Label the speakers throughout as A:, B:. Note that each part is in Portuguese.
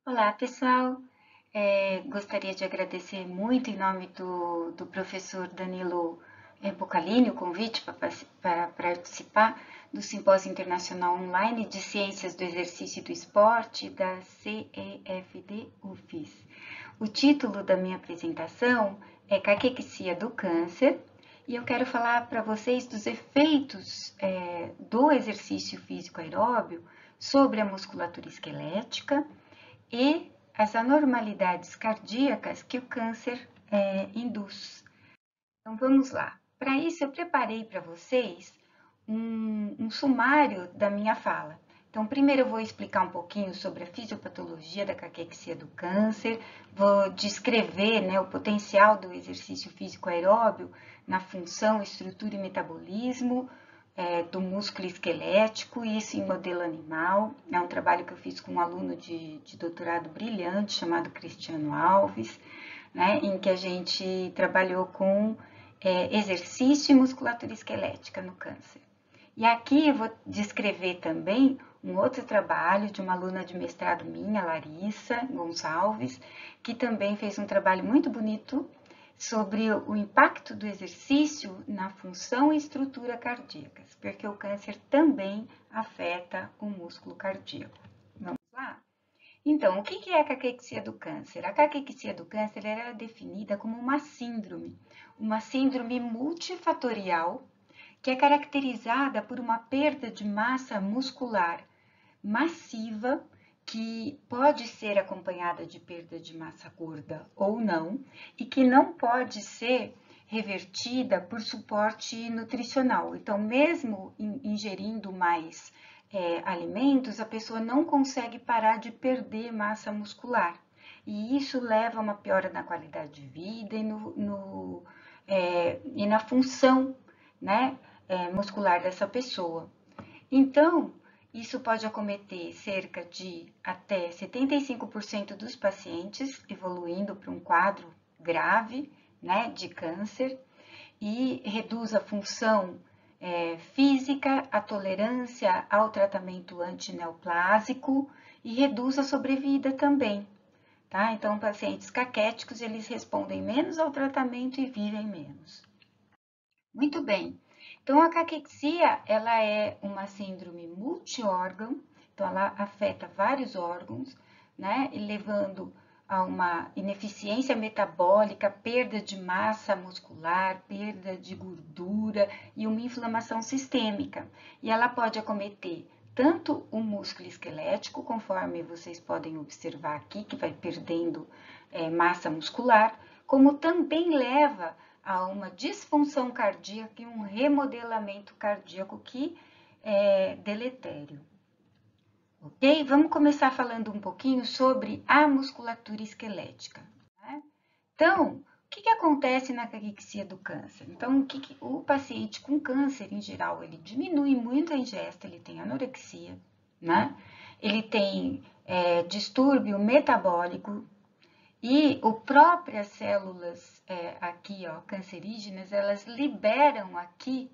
A: Olá, pessoal! Gostaria de agradecer muito em nome do professor Danilo Bucalini o convite para participar do Simpósio Internacional Online de Ciências do Exercício e do Esporte da CEFD-UFES. O título da minha apresentação é Caquexia do Câncer e eu quero falar para vocês dos efeitos do exercício físico aeróbio sobre a musculatura esquelética e as anormalidades cardíacas que o câncer induz. Então, vamos lá. Para isso, eu preparei para vocês um sumário da minha fala. Então, primeiro eu vou explicar um pouquinho sobre a fisiopatologia da caquexia do câncer, vou descrever, né, o potencial do exercício físico aeróbio na função, estrutura e metabolismo, do músculo esquelético, isso em modelo animal. É um trabalho que eu fiz com um aluno de doutorado brilhante chamado Cristiano Alves, né, em que a gente trabalhou com exercício e musculatura esquelética no câncer. E aqui eu vou descrever também um outro trabalho de uma aluna de mestrado minha, Larissa Gonçalves, que também fez um trabalho muito bonito sobre o impacto do exercício na função e estrutura cardíacas, porque o câncer também afeta o músculo cardíaco. Vamos lá? Então, o que é a caquexia do câncer? A caquexia do câncer era definida como uma síndrome multifatorial que é caracterizada por uma perda de massa muscular massiva, que pode ser acompanhada de perda de massa gorda ou não, e que não pode ser revertida por suporte nutricional. Então, mesmo ingerindo mais alimentos, a pessoa não consegue parar de perder massa muscular. E isso leva a uma piora na qualidade de vida e na função, né, muscular dessa pessoa. Então, isso pode acometer cerca de até 75% dos pacientes, evoluindo para um quadro grave, né, de câncer, e reduz a função física, a tolerância ao tratamento antineoplásico e reduz a sobrevida também. Tá? Então, pacientes caquéticos, eles respondem menos ao tratamento e vivem menos. Muito bem. Então, a caquexia, ela é uma síndrome multiórgão, então ela afeta vários órgãos, né, levando a uma ineficiência metabólica, perda de massa muscular, perda de gordura e uma inflamação sistêmica. E ela pode acometer tanto o músculo esquelético, conforme vocês podem observar aqui, que vai perdendo massa muscular, como também leva a uma disfunção cardíaca e um remodelamento cardíaco que é deletério. Ok? Vamos começar falando um pouquinho sobre a musculatura esquelética. Né? Então, o que acontece na caquexia do câncer? Então, o paciente com câncer, em geral, ele diminui muito a ingesta, ele tem anorexia, né? Ele tem distúrbio metabólico, e as próprias células aqui, ó, cancerígenas, elas liberam aqui,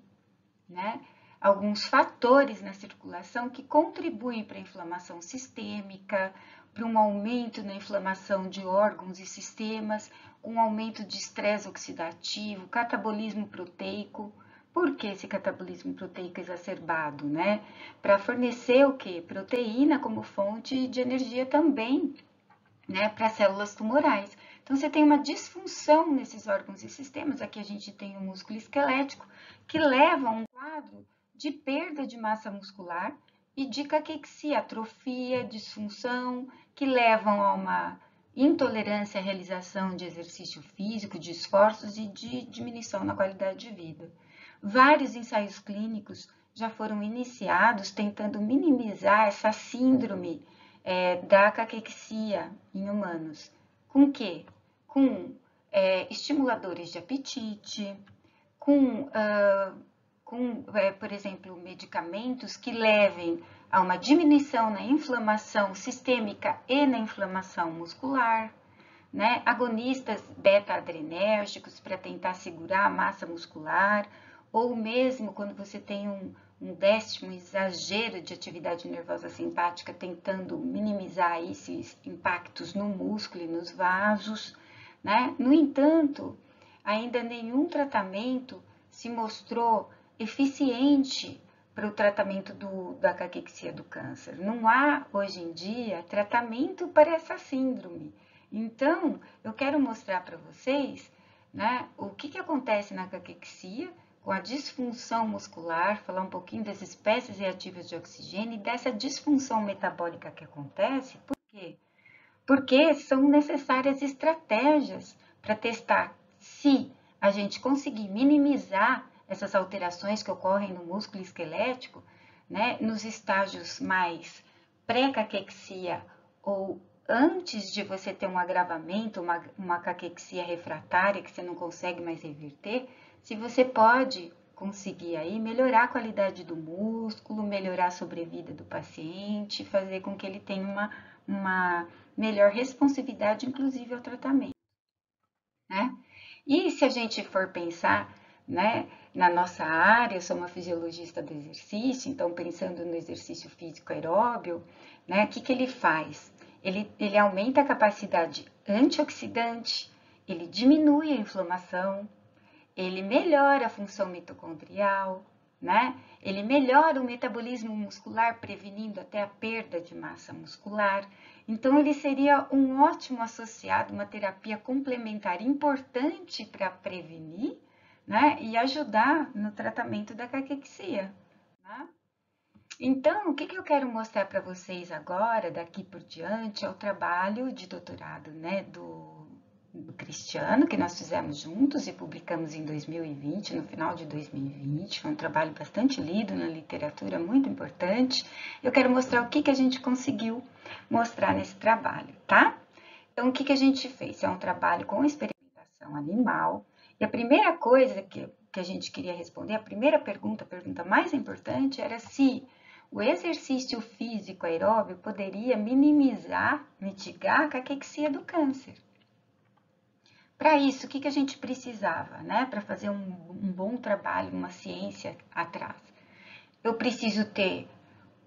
A: né, alguns fatores na circulação que contribuem para a inflamação sistêmica, para um aumento na inflamação de órgãos e sistemas, um aumento de estresse oxidativo, catabolismo proteico. Por que esse catabolismo proteico exacerbado, né? Para fornecer o quê? Proteína como fonte de energia também, né, para células tumorais. Então, você tem uma disfunção nesses órgãos e sistemas. Aqui a gente tem o músculo esquelético, que leva a um quadro de perda de massa muscular e de caquexia, atrofia, disfunção, que levam a uma intolerância à realização de exercício físico, de esforços e de diminuição na qualidade de vida. Vários ensaios clínicos já foram iniciados tentando minimizar essa síndrome da caquexia em humanos. Com o quê? Com estimuladores de apetite, por exemplo, medicamentos que levem a uma diminuição na inflamação sistêmica e na inflamação muscular, né? Agonistas beta-adrenérgicos para tentar segurar a massa muscular, ou mesmo quando você tem um déficit, um exagero de atividade nervosa simpática, tentando minimizar esses impactos no músculo e nos vasos, né? No entanto, ainda nenhum tratamento se mostrou eficiente para o tratamento da caquexia do câncer. Não há, hoje em dia, tratamento para essa síndrome. Então, eu quero mostrar para vocês, né, o que acontece na caquexia com a disfunção muscular, falar um pouquinho das espécies reativas de oxigênio e dessa disfunção metabólica que acontece. Por quê? Porque são necessárias estratégias para testar se a gente conseguir minimizar essas alterações que ocorrem no músculo esquelético, né, nos estágios mais pré-caquexia ou antes de você ter um agravamento, uma caquexia refratária que você não consegue mais reverter, se você pode conseguir aí melhorar a qualidade do músculo, melhorar a sobrevida do paciente, fazer com que ele tenha uma melhor responsividade, inclusive ao tratamento, né? E se a gente for pensar, né, na nossa área, eu sou uma fisiologista do exercício, então pensando no exercício físico aeróbio, né, o que ele faz? Ele aumenta a capacidade antioxidante, ele diminui a inflamação, ele melhora a função mitocondrial, né? Ele melhora o metabolismo muscular, prevenindo até a perda de massa muscular. Então, ele seria um ótimo associado, uma terapia complementar importante para prevenir, né? E ajudar no tratamento da caquexia, né? Então, o que eu quero mostrar para vocês agora, daqui por diante, é o trabalho de doutorado, né, do Cristiano, que nós fizemos juntos e publicamos em 2020, no final de 2020. Foi um trabalho bastante lido na literatura, muito importante. Eu quero mostrar o que a gente conseguiu mostrar nesse trabalho, tá? Então, o que a gente fez? É um trabalho com experimentação animal. E a primeira coisa que a gente queria responder, a primeira pergunta, a pergunta mais importante, era se o exercício físico aeróbio poderia minimizar, mitigar a caquexia do câncer. Para isso, o que a gente precisava, né? Para fazer um bom trabalho, uma ciência atrás? Eu preciso ter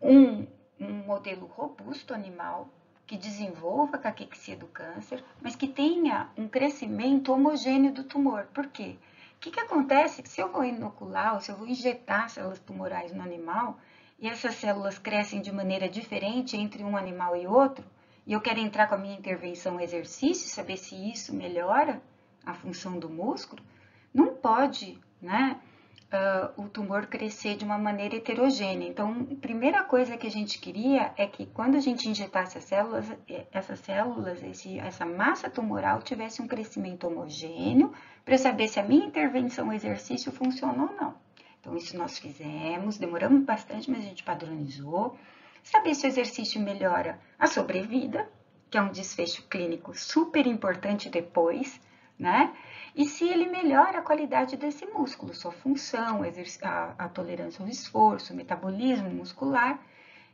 A: um modelo robusto animal que desenvolva a caquexia do câncer, mas que tenha um crescimento homogêneo do tumor. Por quê? O que acontece se eu vou inocular ou se eu vou injetar células tumorais no animal e essas células crescem de maneira diferente entre um animal e outro, e eu quero entrar com a minha intervenção exercício, saber se isso melhora a função do músculo? Não pode, né? O tumor crescer de uma maneira heterogênea. Então, a primeira coisa que a gente queria é que quando a gente injetasse essas células, essa massa tumoral tivesse um crescimento homogêneo, para eu saber se a minha intervenção exercício funciona ou não. Então, isso nós fizemos, demoramos bastante, mas a gente padronizou. Saber se o exercício melhora a sobrevida, que é um desfecho clínico super importante depois, né? E se ele melhora a qualidade desse músculo, sua função, a tolerância ao esforço, o metabolismo muscular,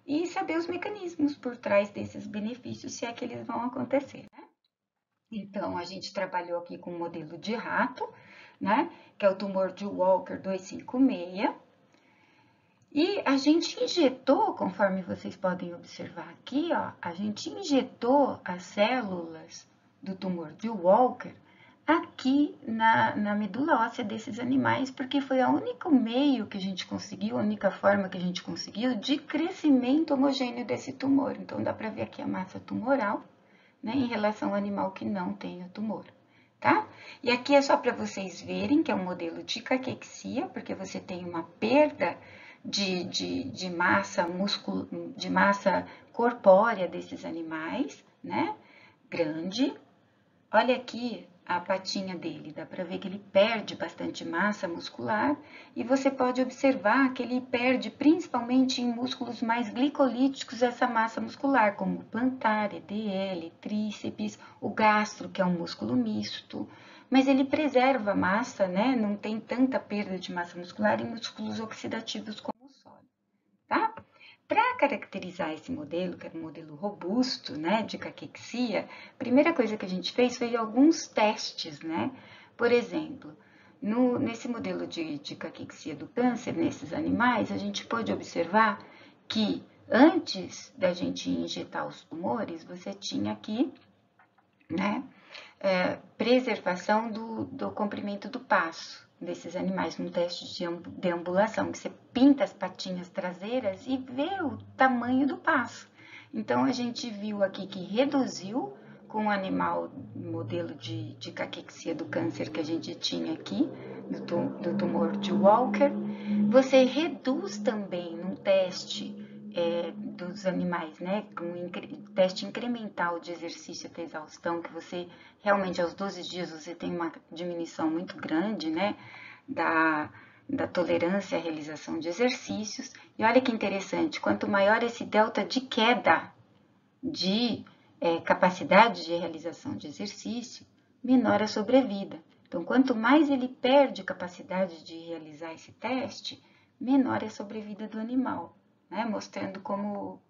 A: e saber os mecanismos por trás desses benefícios, se é que eles vão acontecer, né? Então, a gente trabalhou aqui com um modelo de rato, né? Que é o tumor de Walker 256. E a gente injetou, conforme vocês podem observar aqui, ó, a gente injetou as células do tumor de Walker aqui na medula óssea desses animais, porque foi o único meio que a gente conseguiu, a única forma que a gente conseguiu de crescimento homogêneo desse tumor. Então, dá para ver aqui a massa tumoral, né, em relação ao animal que não tem o tumor, tá? E aqui é só para vocês verem que é um modelo de caquexia, porque você tem uma perda de massa corpórea desses animais, né, grande. Olha aqui a patinha dele, dá para ver que ele perde bastante massa muscular e você pode observar que ele perde principalmente em músculos mais glicolíticos essa massa muscular, como o plantar, EDL, tríceps, o gastro, que é um músculo misto, mas ele preserva a massa, né? Não tem tanta perda de massa muscular em músculos oxidativos como o sólido, tá? Para caracterizar esse modelo, que era um modelo robusto, né, de caquexia, a primeira coisa que a gente fez foi alguns testes, né? Por exemplo, nesse modelo de caquexia do câncer, nesses animais, a gente pôde observar que antes da gente injetar os tumores, você tinha aqui, né, preservação do comprimento do passo desses animais, num teste de deambulação, que você pinta as patinhas traseiras e vê o tamanho do passo. Então, a gente viu aqui que reduziu com o animal modelo de caquexia do câncer que a gente tinha aqui, do tumor de Walker. Você reduz também num teste dos animais, né, um teste incremental de exercício até exaustão, que você realmente aos 12 dias você tem uma diminuição muito grande, né, da tolerância à realização de exercícios. E olha que interessante, quanto maior esse delta de queda de capacidade de realização de exercício, menor a sobrevida. Então, quanto mais ele perde capacidade de realizar esse teste, menor é a sobrevida do animal, né? Mostrando como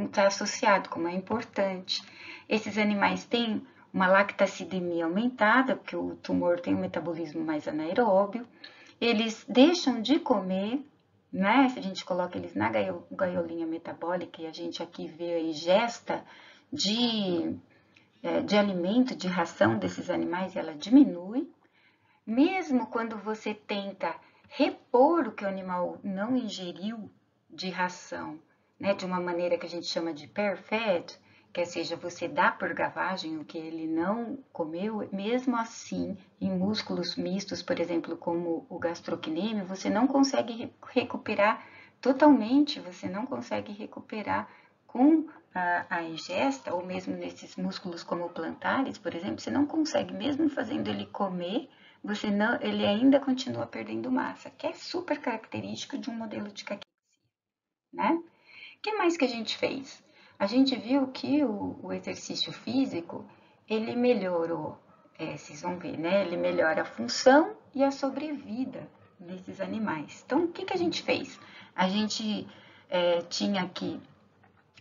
A: está associado, como é importante. Esses animais têm uma lactacidemia aumentada, porque o tumor tem um metabolismo mais anaeróbio. Eles deixam de comer, né? Se a gente coloca eles na gaiolinha metabólica e a gente aqui vê a ingesta de alimento, de ração desses animais, ela diminui. Mesmo quando você tenta repor o que o animal não ingeriu de ração, né, de uma maneira que a gente chama de pair-fed, que seja, você dá por gavagem o que ele não comeu, mesmo assim, em músculos mistos, por exemplo, como o gastrocnêmio, você não consegue recuperar totalmente, você não consegue recuperar com a ingesta, ou mesmo nesses músculos como plantares, por exemplo, você não consegue, mesmo fazendo ele comer, ele ainda continua perdendo massa, que é super característico de um modelo de caquexia, né? O que mais que a gente fez? A gente viu que o exercício físico, ele melhorou, vocês vão ver, né? Ele melhora a função e a sobrevida desses animais. Então, o que a gente fez? A gente tinha aqui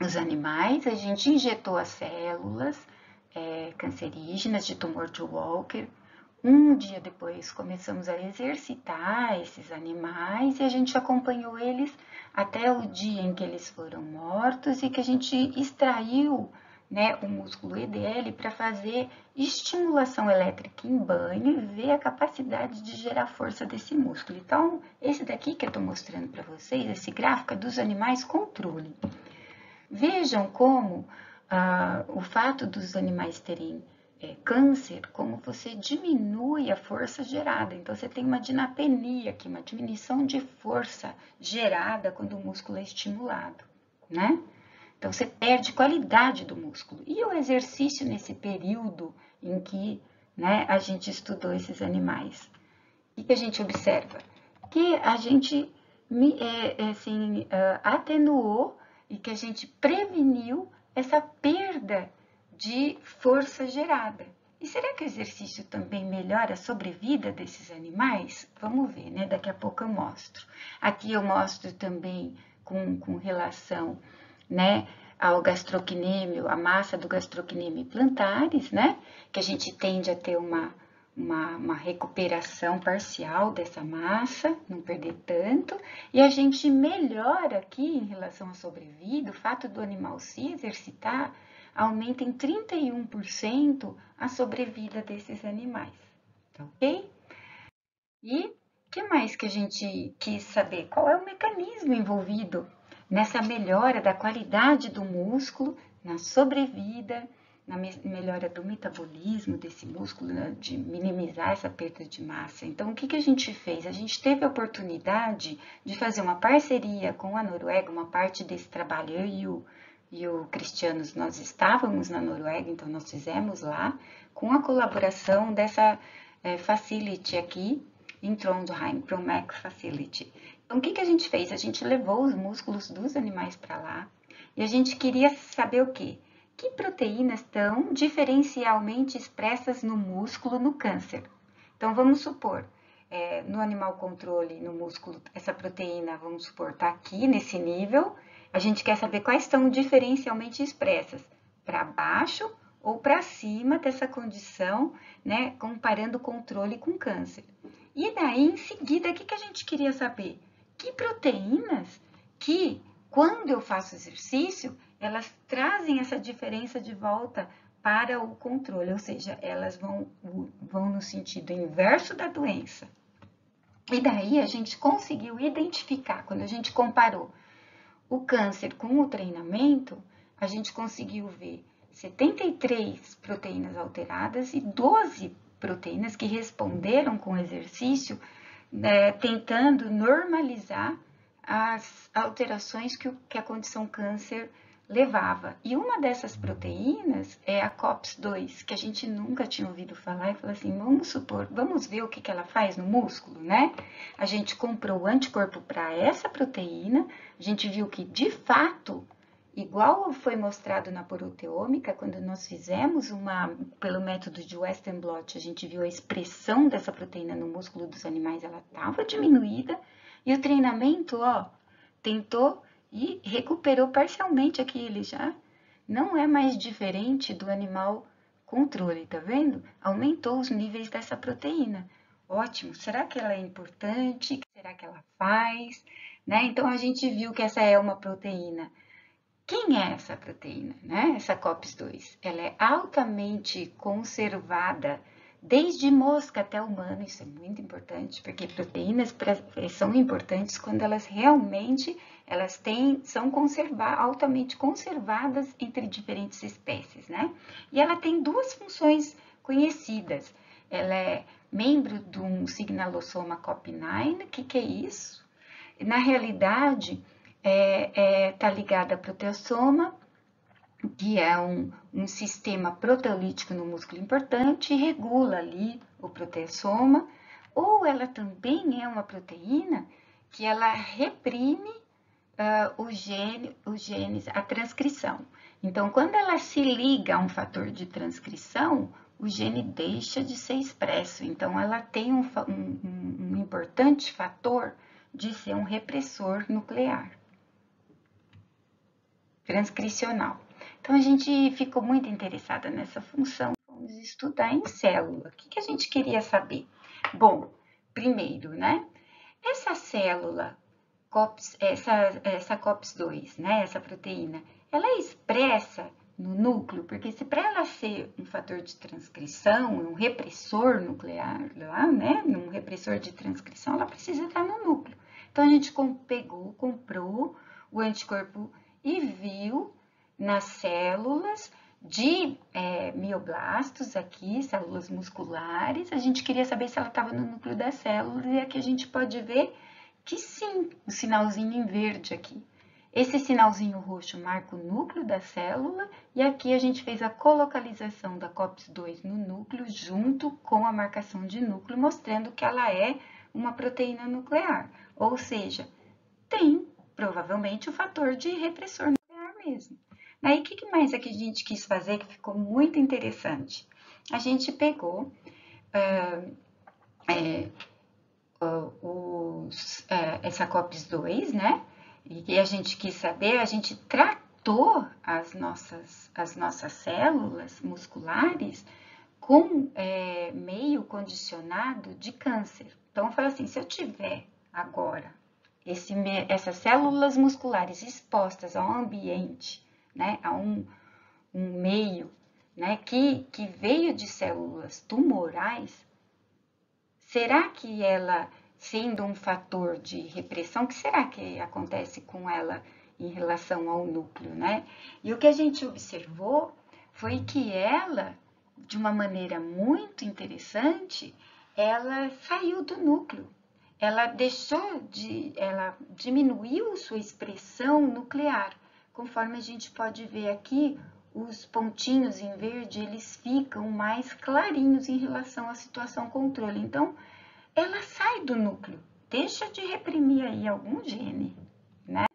A: os animais, a gente injetou as células cancerígenas de tumor de Walker. Um dia depois começamos a exercitar esses animais e a gente acompanhou eles até o dia em que eles foram mortos e que a gente extraiu, né, o músculo EDL para fazer estimulação elétrica em banho e ver a capacidade de gerar força desse músculo. Então, esse daqui que eu estou mostrando para vocês, esse gráfico é dos animais controle. Vejam como o fato dos animais terem câncer, como você diminui a força gerada. Então, você tem uma dinapenia aqui, uma diminuição de força gerada quando o músculo é estimulado, né? Então, você perde qualidade do músculo. E o exercício nesse período em que, né, a gente estudou esses animais? O que a gente observa? Que a gente assim, atenuou e que a gente preveniu essa perda de força gerada. E será que o exercício também melhora a sobrevida desses animais? Vamos ver, né? Daqui a pouco eu mostro. Aqui eu mostro também com relação, né, ao gastrocnêmio, a massa do gastrocnêmio plantares, né? Que a gente tende a ter uma recuperação parcial dessa massa, não perder tanto, e a gente melhora aqui em relação à sobrevida, o fato do animal se exercitar aumenta em 31% a sobrevida desses animais, tá ok? E o que mais que a gente quis saber? Qual é o mecanismo envolvido nessa melhora da qualidade do músculo, na sobrevida, na melhora do metabolismo desse músculo, né, de minimizar essa perda de massa. Então, o que a gente fez? A gente teve a oportunidade de fazer uma parceria com a Noruega, uma parte desse trabalho, eu e e o Cristiano, nós estávamos na Noruega, então nós fizemos lá, com a colaboração dessa facility aqui em Trondheim, Promec Facility. Então, o que a gente fez? A gente levou os músculos dos animais para lá e a gente queria saber o quê? Que proteínas estão diferencialmente expressas no músculo no câncer? Então, vamos supor, no animal controle, no músculo, essa proteína, vamos supor, está aqui nesse nível. A gente quer saber quais estão diferencialmente expressas, para baixo ou para cima dessa condição, né, comparando o controle com câncer. E daí, em seguida, o que a gente queria saber? Que proteínas que, quando eu faço exercício, elas trazem essa diferença de volta para o controle, ou seja, elas vão no sentido inverso da doença. E daí a gente conseguiu identificar, quando a gente comparou o câncer com o treinamento, a gente conseguiu ver 73 proteínas alteradas e 12 proteínas que responderam com exercício, tentando normalizar as alterações que a condição câncer levava. E uma dessas proteínas é a COPS-2, que a gente nunca tinha ouvido falar, e falou assim, vamos supor, vamos ver o que ela faz no músculo, né? A gente comprou o anticorpo para essa proteína, a gente viu que, de fato, igual foi mostrado na proteômica, quando nós fizemos pelo método de Western blot, a gente viu a expressão dessa proteína no músculo dos animais, ela estava diminuída, e o treinamento, tentou e recuperou parcialmente aquele já. Não é mais diferente do animal controle, tá vendo? Aumentou os níveis dessa proteína. Ótimo, será que ela é importante? O que será que ela faz? Né? Então, a gente viu que essa é uma proteína. Quem é essa proteína, né? Essa COPS-2? Ela é altamente conservada desde mosca até humano, isso é muito importante, porque proteínas são importantes quando elas realmente são altamente conservadas entre diferentes espécies, né? E ela tem duas funções conhecidas. Ela é membro de um signalossoma COP9, o que é isso? Na realidade, está ligada à proteasoma, que é um sistema proteolítico no músculo importante, e regula ali o proteasoma, ou ela também é uma proteína que ela reprime os genes, a transcrição. Então, quando ela se liga a um fator de transcrição, o gene deixa de ser expresso. Então, ela tem um importante fator de ser um repressor nuclear transcricional. Então, a gente ficou muito interessada nessa função. Vamos estudar em célula. O que a gente queria saber? Bom, primeiro, né? Essa célula, essa COPS-2, né? Essa proteína, ela é expressa no núcleo, porque se para ela ser um fator de transcrição, um repressor nuclear, né? Um repressor de transcrição, ela precisa estar no núcleo. Então, a gente comprou o anticorpo e viu nas células de mioblastos aqui, células musculares, a gente queria saber se ela estava no núcleo das células, e aqui a gente pode ver que sim, o sinalzinho em verde aqui. Esse sinalzinho roxo marca o núcleo da célula, e aqui a gente fez a colocalização da COPS-2 no núcleo, junto com a marcação de núcleo, mostrando que ela é uma proteína nuclear, ou seja, tem provavelmente o fator de repressor nuclear mesmo. Aí, o que mais é que a gente quis fazer que ficou muito interessante? A gente pegou essa COPS-2, né? E a gente quis saber, a gente tratou as nossas células musculares com meio condicionado de câncer. Então, eu falo assim, se eu tiver agora essas células musculares expostas a um ambiente, né, a um meio, né, que veio de células tumorais, será que ela, sendo um fator de repressão, o que será que acontece com ela em relação ao núcleo, né? E o que a gente observou foi que ela, de uma maneira muito interessante, ela saiu do núcleo. Ela diminuiu sua expressão nuclear, conforme a gente pode ver aqui, os pontinhos em verde, eles ficam mais clarinhos em relação à situação controle. Então, ela sai do núcleo, deixa de reprimir aí algum gene, né?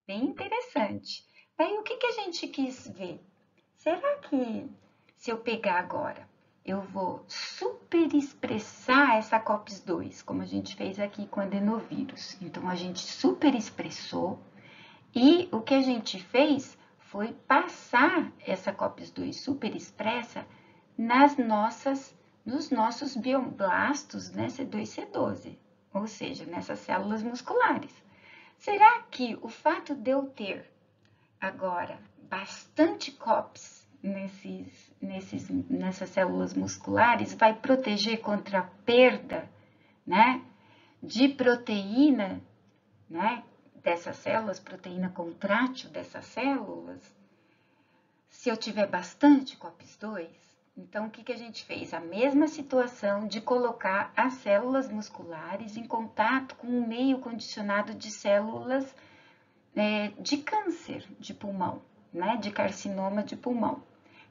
A: Bem interessante. Aí, o que a gente quis ver? Será que, se eu pegar agora, eu vou superexpressar essa COPS2, como a gente fez aqui com adenovírus? Então, a gente superexpressou e o que a gente fez foi passar essa COPS2 superexpressa nos nossos bioblastos, né, C2C12, ou seja, nessas células musculares. Será que o fato de eu ter agora bastante COPS nessas células musculares vai proteger contra a perda, né, de proteína, né, dessas células, proteína contrátil dessas células, se eu tiver bastante COPS2? Então, o que a gente fez? A mesma situação de colocar as células musculares em contato com um meio condicionado de células de câncer de pulmão, né? De carcinoma de pulmão.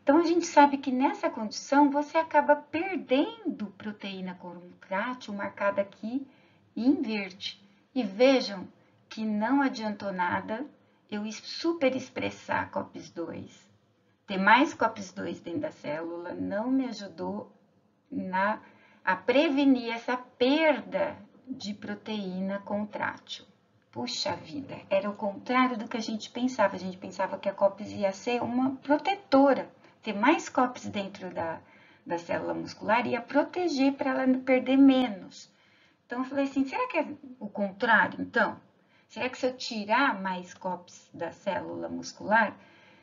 A: Então, a gente sabe que nessa condição você acaba perdendo proteína contrátil marcada aqui em verde. E vejam que não adiantou nada eu superexpressar COPS2, ter mais COPS2 dentro da célula, não me ajudou a prevenir essa perda de proteína contrátil. Puxa vida, era o contrário do que a gente pensava. A gente pensava que a COPS ia ser uma protetora, ter mais COPS dentro da célula muscular ia proteger para ela não perder menos. Então, eu falei assim, será que é o contrário, então? Será que se eu tirar mais COPS da célula muscular,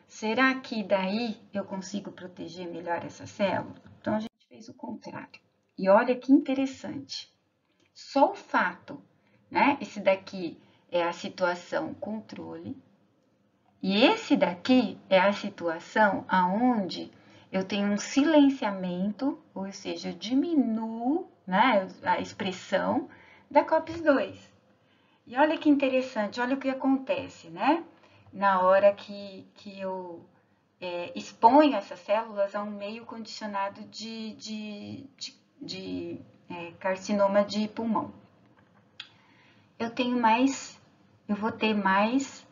A: será que daí eu consigo proteger melhor essa célula? Então, a gente fez o contrário. E olha que interessante. Só o fato, né? Esse daqui é a situação controle. E esse daqui é a situação aonde eu tenho um silenciamento, ou seja, eu diminuo, né, a expressão da COPS2. E olha que interessante, olha o que acontece, né? Na hora que eu exponho essas células a um meio condicionado de carcinoma de pulmão. Eu vou ter mais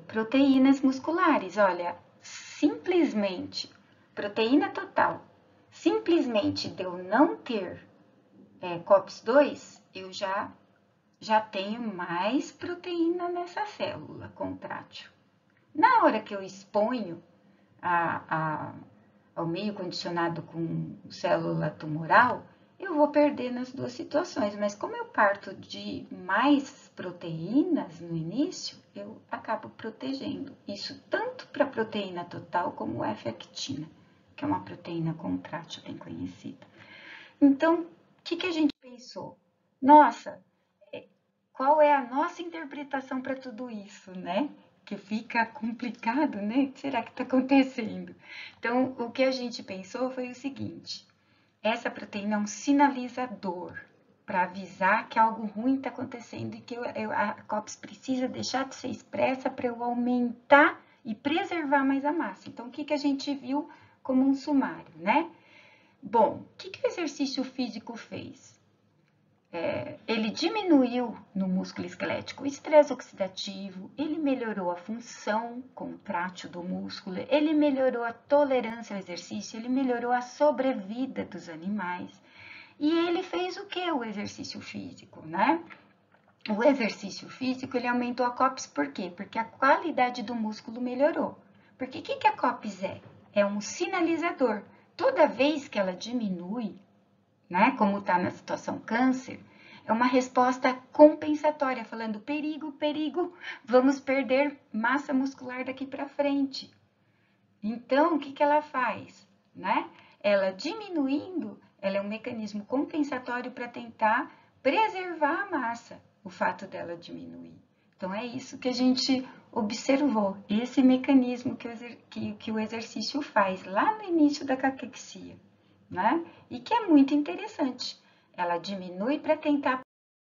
A: proteínas musculares. Olha, simplesmente, proteína total, simplesmente de eu não ter COPS2, eu já tenho mais proteína nessa célula contrátil. Na hora que eu exponho ao meio condicionado com célula tumoral, eu vou perder nas duas situações, mas como eu parto de mais proteínas no início, eu acabo protegendo. Isso tanto para a proteína total como F-actina, que é uma proteína contrátil bem conhecida. Então, o que a gente pensou? Nossa, qual é a nossa interpretação para tudo isso, né? Que fica complicado, né? O que será que está acontecendo? Então, o que a gente pensou foi o seguinte: essa proteína é um sinalizador para avisar que algo ruim está acontecendo e que a COPS precisa deixar de ser expressa para eu aumentar e preservar mais a massa. Então, o que a gente viu como um sumário, né? Bom, o que o exercício físico fez? Ele diminuiu no músculo esquelético o estresse oxidativo, ele melhorou a função contrátil do músculo, ele melhorou a tolerância ao exercício, ele melhorou a sobrevida dos animais. E ele fez o que, o exercício físico, né? O exercício físico, ele aumentou a COPS por quê? Porque a qualidade do músculo melhorou. Porque o que a COPS é? É um sinalizador. Toda vez que ela diminui, né, como está na situação câncer, é uma resposta compensatória, falando perigo, perigo, vamos perder massa muscular daqui para frente. Então, o que ela faz? Né? Ela diminuindo, ela é um mecanismo compensatório para tentar preservar a massa, o fato dela diminuir. Então, é isso que a gente observou, esse mecanismo que o exercício faz lá no início da caquexia, né? E que é muito interessante. Ela diminui para tentar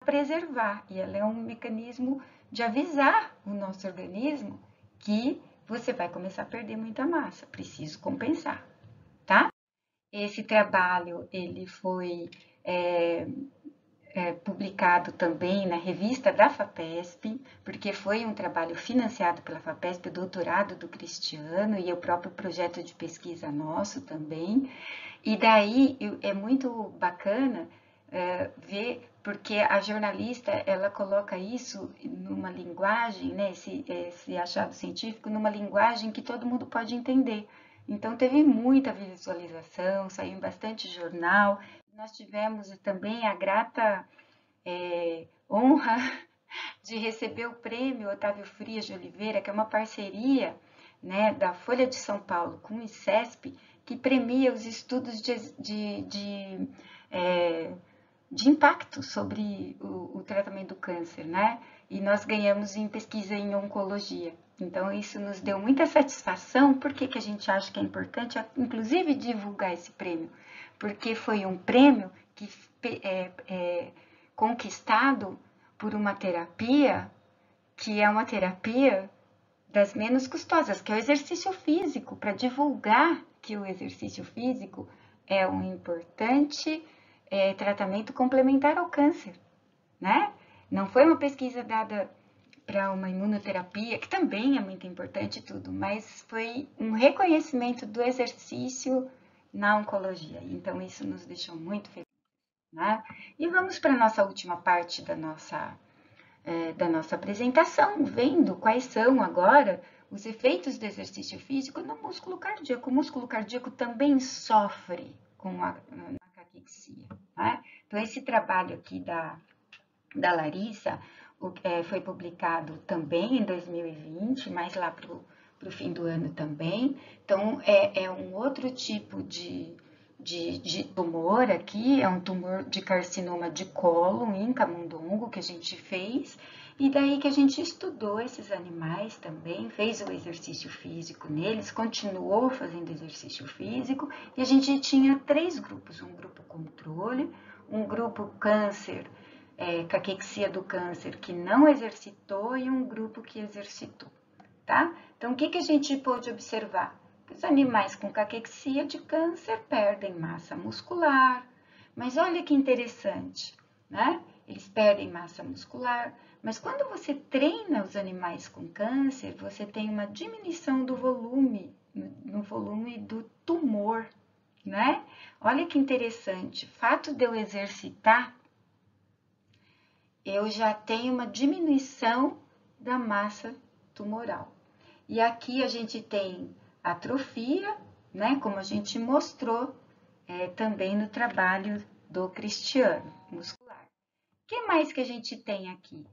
A: preservar, e ela é um mecanismo de avisar o nosso organismo que você vai começar a perder muita massa, preciso compensar, tá? Esse trabalho, ele foi publicado também na revista da FAPESP, porque foi um trabalho financiado pela FAPESP, o doutorado do Cristiano e o próprio projeto de pesquisa nosso também. E daí é muito bacana ver, porque a jornalista ela coloca isso numa linguagem, né, esse achado científico, numa linguagem que todo mundo pode entender. Então teve muita visualização, saiu em bastante jornal. Nós tivemos também a grata honra de receber o prêmio Otávio Frias de Oliveira, que é uma parceria, né, da Folha de São Paulo com o ICESP, que premia os estudos de impacto sobre o tratamento do câncer, né? E nós ganhamos em pesquisa em oncologia. Então, isso nos deu muita satisfação. Por que a gente acha que é importante, inclusive, divulgar esse prêmio? Porque foi um prêmio que é conquistado por uma terapia que é uma terapia das menos custosas, que é o exercício físico, para divulgar que o exercício físico é um importante tratamento complementar ao câncer, né? Não foi uma pesquisa dada para uma imunoterapia, que também é muito importante e tudo, mas foi um reconhecimento do exercício na oncologia. Então, isso nos deixou muito felizes, né? E vamos para a nossa última parte da nossa apresentação, vendo quais são agora os efeitos do exercício físico no músculo cardíaco. O músculo cardíaco também sofre com a caquexia, né? Então, esse trabalho aqui da Larissa foi publicado também em 2020, mais lá para o fim do ano também. Então, é um outro tipo de tumor aqui, é um tumor de carcinoma de cólon em camundongo que a gente fez, e daí que a gente estudou esses animais também, fez o exercício físico neles, continuou fazendo exercício físico, e a gente tinha 3 grupos, um grupo controle, um grupo câncer, caquexia do câncer que não exercitou e um grupo que exercitou, tá? Então, o que a gente pôde observar? Os animais com caquexia de câncer perdem massa muscular, mas olha que interessante, né? Eles perdem massa muscular, mas quando você treina os animais com câncer, você tem uma diminuição do volume, no volume do tumor, né? Olha que interessante, o fato de eu exercitar, eu já tenho uma diminuição da massa tumoral. E aqui a gente tem atrofia, né, como a gente mostrou também no trabalho do Cristiano, muscular. O que mais que a gente tem aqui?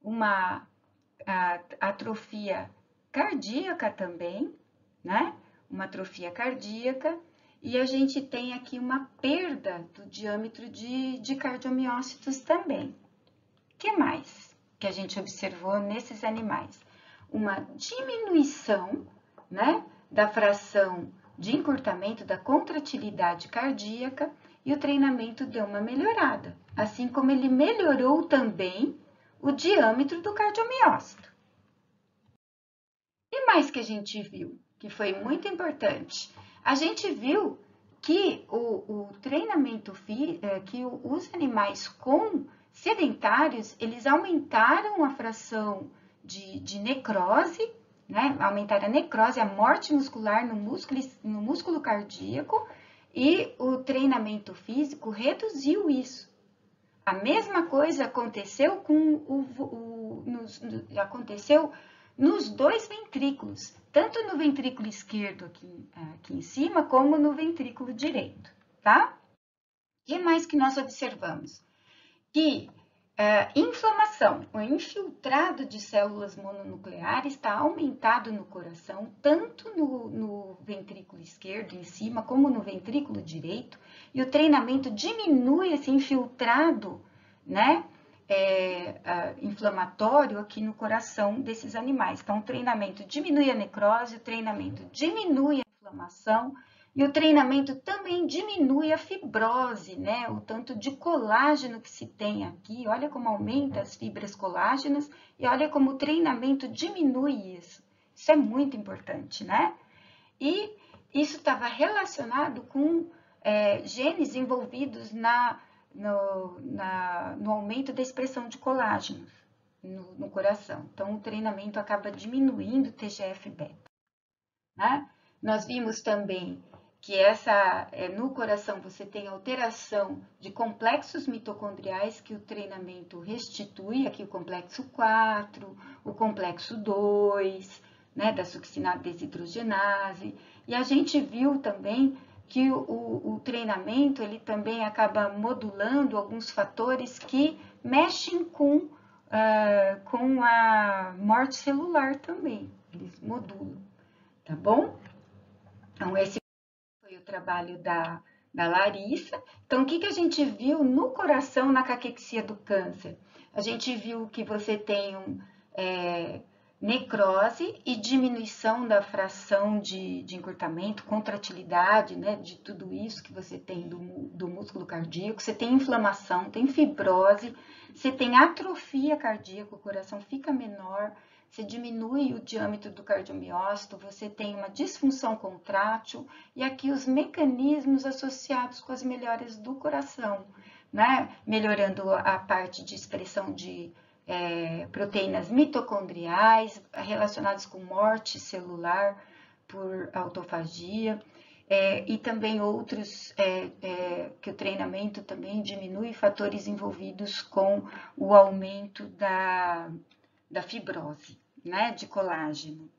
A: Uma atrofia cardíaca também, né? Uma atrofia cardíaca. E a gente tem aqui uma perda do diâmetro de cardiomiócitos também. O que mais que a gente observou nesses animais? Uma diminuição, né, da fração de encurtamento da contratilidade cardíaca e o treinamento deu uma melhorada, assim como ele melhorou também o diâmetro do cardiomiócito. E mais que a gente viu, que foi muito importante, a gente viu que o treinamento, que os animais com sedentários, eles aumentaram a fração de necrose, né? Aumentaram a necrose, a morte muscular no músculo cardíaco, e o treinamento físico reduziu isso. A mesma coisa aconteceu aconteceu nos 2 ventrículos, tanto no ventrículo esquerdo aqui em cima, como no ventrículo direito, tá? O que mais que nós observamos? Que inflamação, o infiltrado de células mononucleares está aumentado no coração, tanto no ventrículo esquerdo em cima, como no ventrículo direito, e o treinamento diminui esse infiltrado, né, inflamatório aqui no coração desses animais. Então, o treinamento diminui a necrose, o treinamento diminui a inflamação, e o treinamento também diminui a fibrose, né? O tanto de colágeno que se tem aqui. Olha como aumenta as fibras colágenas e olha como o treinamento diminui isso. Isso é muito importante, né? E isso estava relacionado com genes envolvidos no aumento da expressão de colágenos no coração. Então, o treinamento acaba diminuindo o TGF-beta. Né? Nós vimos também que no coração você tem alteração de complexos mitocondriais que o treinamento restitui, aqui o complexo 4, o complexo 2, né, da succinada desidrogenase, e a gente viu também que o treinamento ele também acaba modulando alguns fatores que mexem com a morte celular também, eles modulam, tá bom? Então, esse foi o trabalho da Larissa. Então, o que a gente viu no coração na caquexia do câncer? A gente viu que você tem necrose e diminuição da fração de encurtamento, contratilidade, né, de tudo isso que você tem do músculo cardíaco. Você tem inflamação, tem fibrose, você tem atrofia cardíaca, o coração fica menor, você diminui o diâmetro do cardiomiócito, você tem uma disfunção contrátil, e aqui os mecanismos associados com as melhoras do coração, né? Melhorando a parte de expressão de proteínas mitocondriais relacionadas com morte celular por autofagia, e também outros que o treinamento também diminui fatores envolvidos com o aumento da fibrose, né, de colágeno,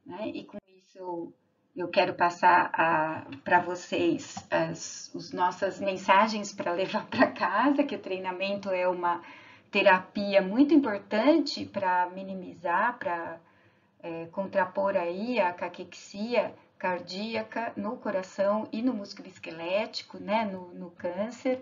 A: né? E com isso eu quero passar para vocês as nossas mensagens para levar para casa, que o treinamento é uma terapia muito importante para minimizar, para contrapor aí a caquexia cardíaca no coração e no músculo esquelético, né, no câncer,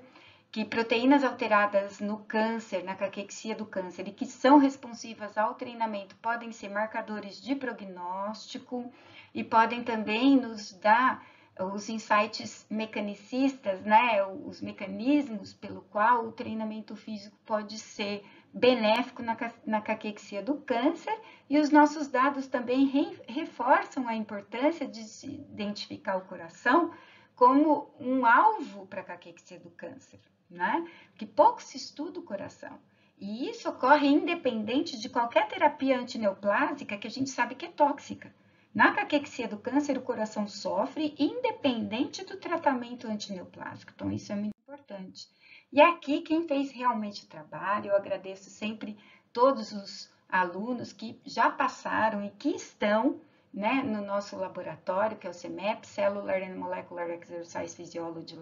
A: que proteínas alteradas no câncer, na caquexia do câncer, e que são responsivas ao treinamento, podem ser marcadores de prognóstico e podem também nos dar os insights mecanicistas, né, os mecanismos pelo qual o treinamento físico pode ser benéfico na caquexia do câncer, e os nossos dados também reforçam a importância de se identificar o coração como um alvo para a caquexia do câncer, né? Que pouco se estuda o coração. E isso ocorre independente de qualquer terapia antineoplásica que a gente sabe que é tóxica. Na caquexia do câncer, o coração sofre independente do tratamento antineoplásico. Então, isso é muito importante. E aqui, quem fez realmente o trabalho, eu agradeço sempre todos os alunos que já passaram e que estão, né, no nosso laboratório, que é o CEMEP, Cellular and Molecular Exercise Physiology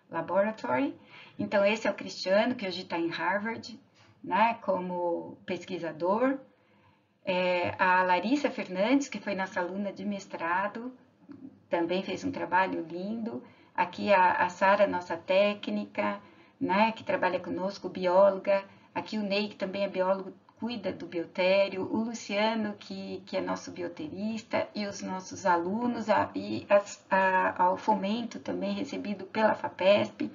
A: Laboratory. Então, esse é o Cristiano, que hoje está em Harvard, né, como pesquisador. A Larissa Fernandes, que foi nossa aluna de mestrado, também fez um trabalho lindo. Aqui a Sara, nossa técnica, né, que trabalha conosco, bióloga. Aqui o Ney, que também é biólogo, cuida do biotério. O Luciano, que é nosso bioterista, e os nossos alunos, ao fomento também recebido pela FAPESP,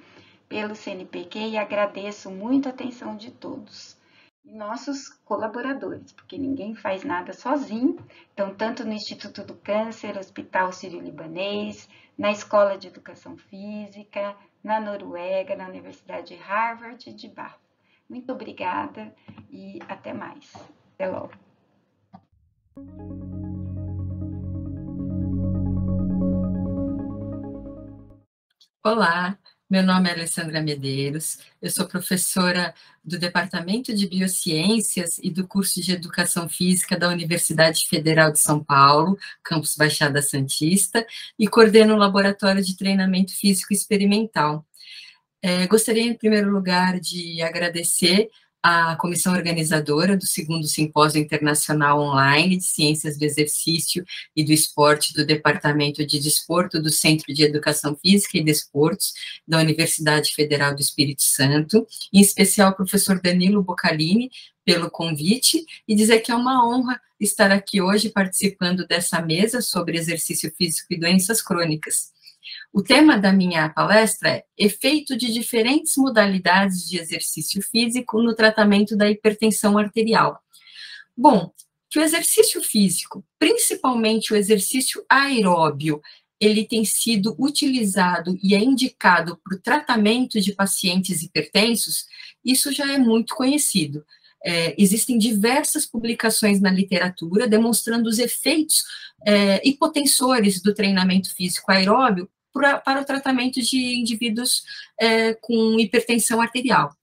A: pelo CNPq, e agradeço muito a atenção de todos. E nossos colaboradores, porque ninguém faz nada sozinho. Então, tanto no Instituto do Câncer, Hospital Sírio-Libanês, na Escola de Educação Física, na Noruega, na Universidade de Harvard e de Bath. Muito obrigada e até mais. Até logo.
B: Olá, meu nome é Alessandra Medeiros, eu sou professora do Departamento de Biociências e do curso de Educação Física da Universidade Federal de São Paulo, campus Baixada Santista, e coordeno o Laboratório de Treinamento Físico Experimental. Gostaria, em primeiro lugar, de agradecer à comissão organizadora do 2º Simpósio Internacional Online de Ciências do Exercício e do Esporte do Departamento de Desporto do Centro de Educação Física e Desportos da Universidade Federal do Espírito Santo, em especial ao professor Danilo Boccalini, pelo convite, e dizer que é uma honra estar aqui hoje participando dessa mesa sobre exercício físico e doenças crônicas. O tema da minha palestra é efeito de diferentes modalidades de exercício físico no tratamento da hipertensão arterial. Bom, que o exercício físico, principalmente o exercício aeróbio, ele tem sido utilizado e é indicado para o tratamento de pacientes hipertensos, isso já é muito conhecido. Existem diversas publicações na literatura demonstrando os efeitos hipotensores do treinamento físico aeróbio para o tratamento de indivíduos com hipertensão arterial.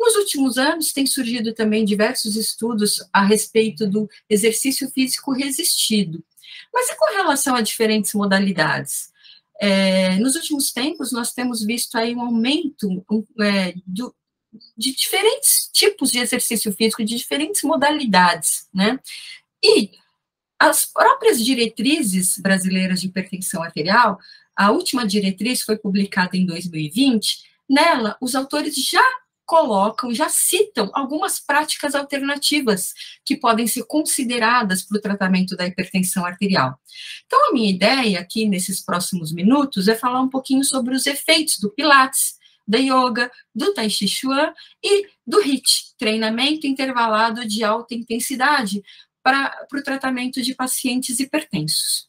B: Nos últimos anos, tem surgido também diversos estudos a respeito do exercício físico resistido. Mas e com relação a diferentes modalidades? Nos últimos tempos, nós temos visto aí um aumento de diferentes tipos de exercício físico, de diferentes modalidades, né? E as próprias diretrizes brasileiras de hipertensão arterial, a última diretriz foi publicada em 2020, nela, os autores já colocam, já citam algumas práticas alternativas que podem ser consideradas para o tratamento da hipertensão arterial. Então, a minha ideia aqui, nesses próximos minutos, é falar um pouquinho sobre os efeitos do Pilates, da Yoga, do Tai Chi Chuan e do HIIT, treinamento intervalado de alta intensidade para o tratamento de pacientes hipertensos.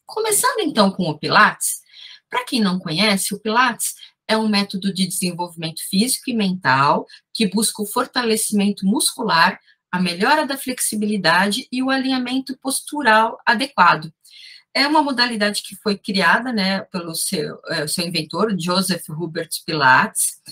B: Começando, então, com o Pilates, para quem não conhece, o Pilates é um método de desenvolvimento físico e mental que busca o fortalecimento muscular, a melhora da flexibilidade e o alinhamento postural adequado. É uma modalidade que foi criada, né, pelo seu inventor, Joseph Hubert Pilates,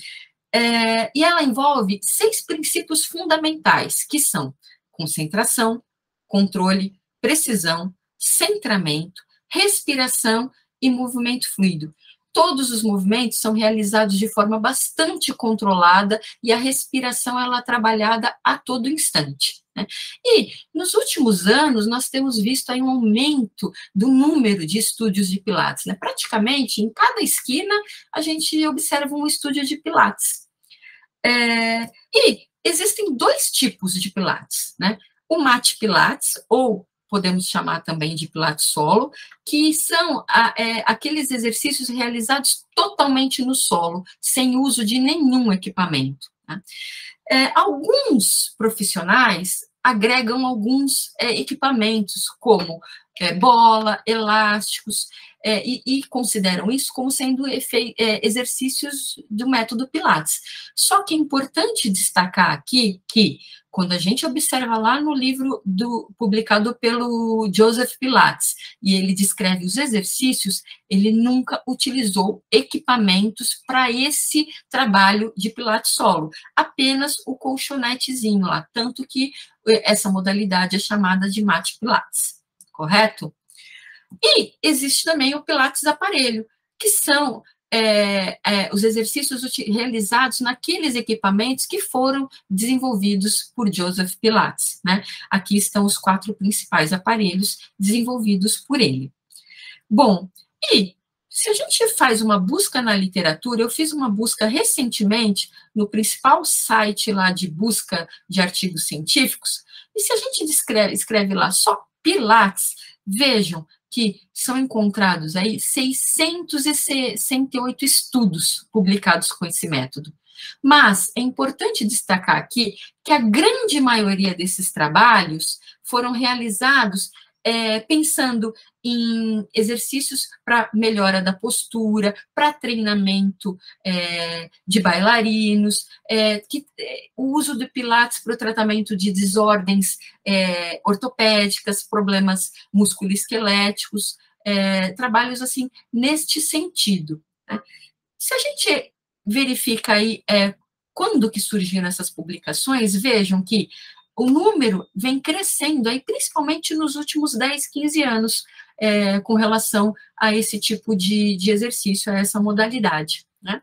B: e ela envolve 6 princípios fundamentais, que são concentração, controle, precisão, centramento, respiração e movimento fluido. Todos os movimentos são realizados de forma bastante controlada e a respiração ela é trabalhada a todo instante, né? E nos últimos anos nós temos visto aí um aumento do número de estúdios de Pilates, né? Praticamente em cada esquina a gente observa um estúdio de Pilates. E existem 2 tipos de Pilates, né? O Mat Pilates, ou podemos chamar também de Pilates solo, que são aqueles exercícios realizados totalmente no solo, sem uso de nenhum equipamento, né? Alguns profissionais agregam alguns equipamentos, como bola, elásticos, e consideram isso como sendo exercícios do método Pilates. Só que é importante destacar aqui que, quando a gente observa lá no livro publicado pelo Joseph Pilates, e ele descreve os exercícios, ele nunca utilizou equipamentos para esse trabalho de Pilates solo, apenas o colchonetezinho lá, tanto que essa modalidade é chamada de Mat Pilates, correto? E existe também o Pilates aparelho, que são os exercícios realizados naqueles equipamentos que foram desenvolvidos por Joseph Pilates, né? Aqui estão os 4 principais aparelhos desenvolvidos por ele. Bom, e se a gente faz uma busca na literatura, eu fiz uma busca recentemente no principal site lá de busca de artigos científicos, e se a gente escreve lá só Pilates, vejam que são encontrados aí 668 estudos publicados com esse método. Mas é importante destacar aqui que a grande maioria desses trabalhos foram realizados pensando em exercícios para melhora da postura, para treinamento de bailarinos, o uso do Pilates para o tratamento de desordens ortopédicas, problemas musculoesqueléticos, trabalhos assim neste sentido, né? Se a gente verifica aí quando que surgiram essas publicações, vejam que o número vem crescendo aí, principalmente nos últimos 10, 15 anos, com relação a esse tipo de exercício, a essa modalidade, né?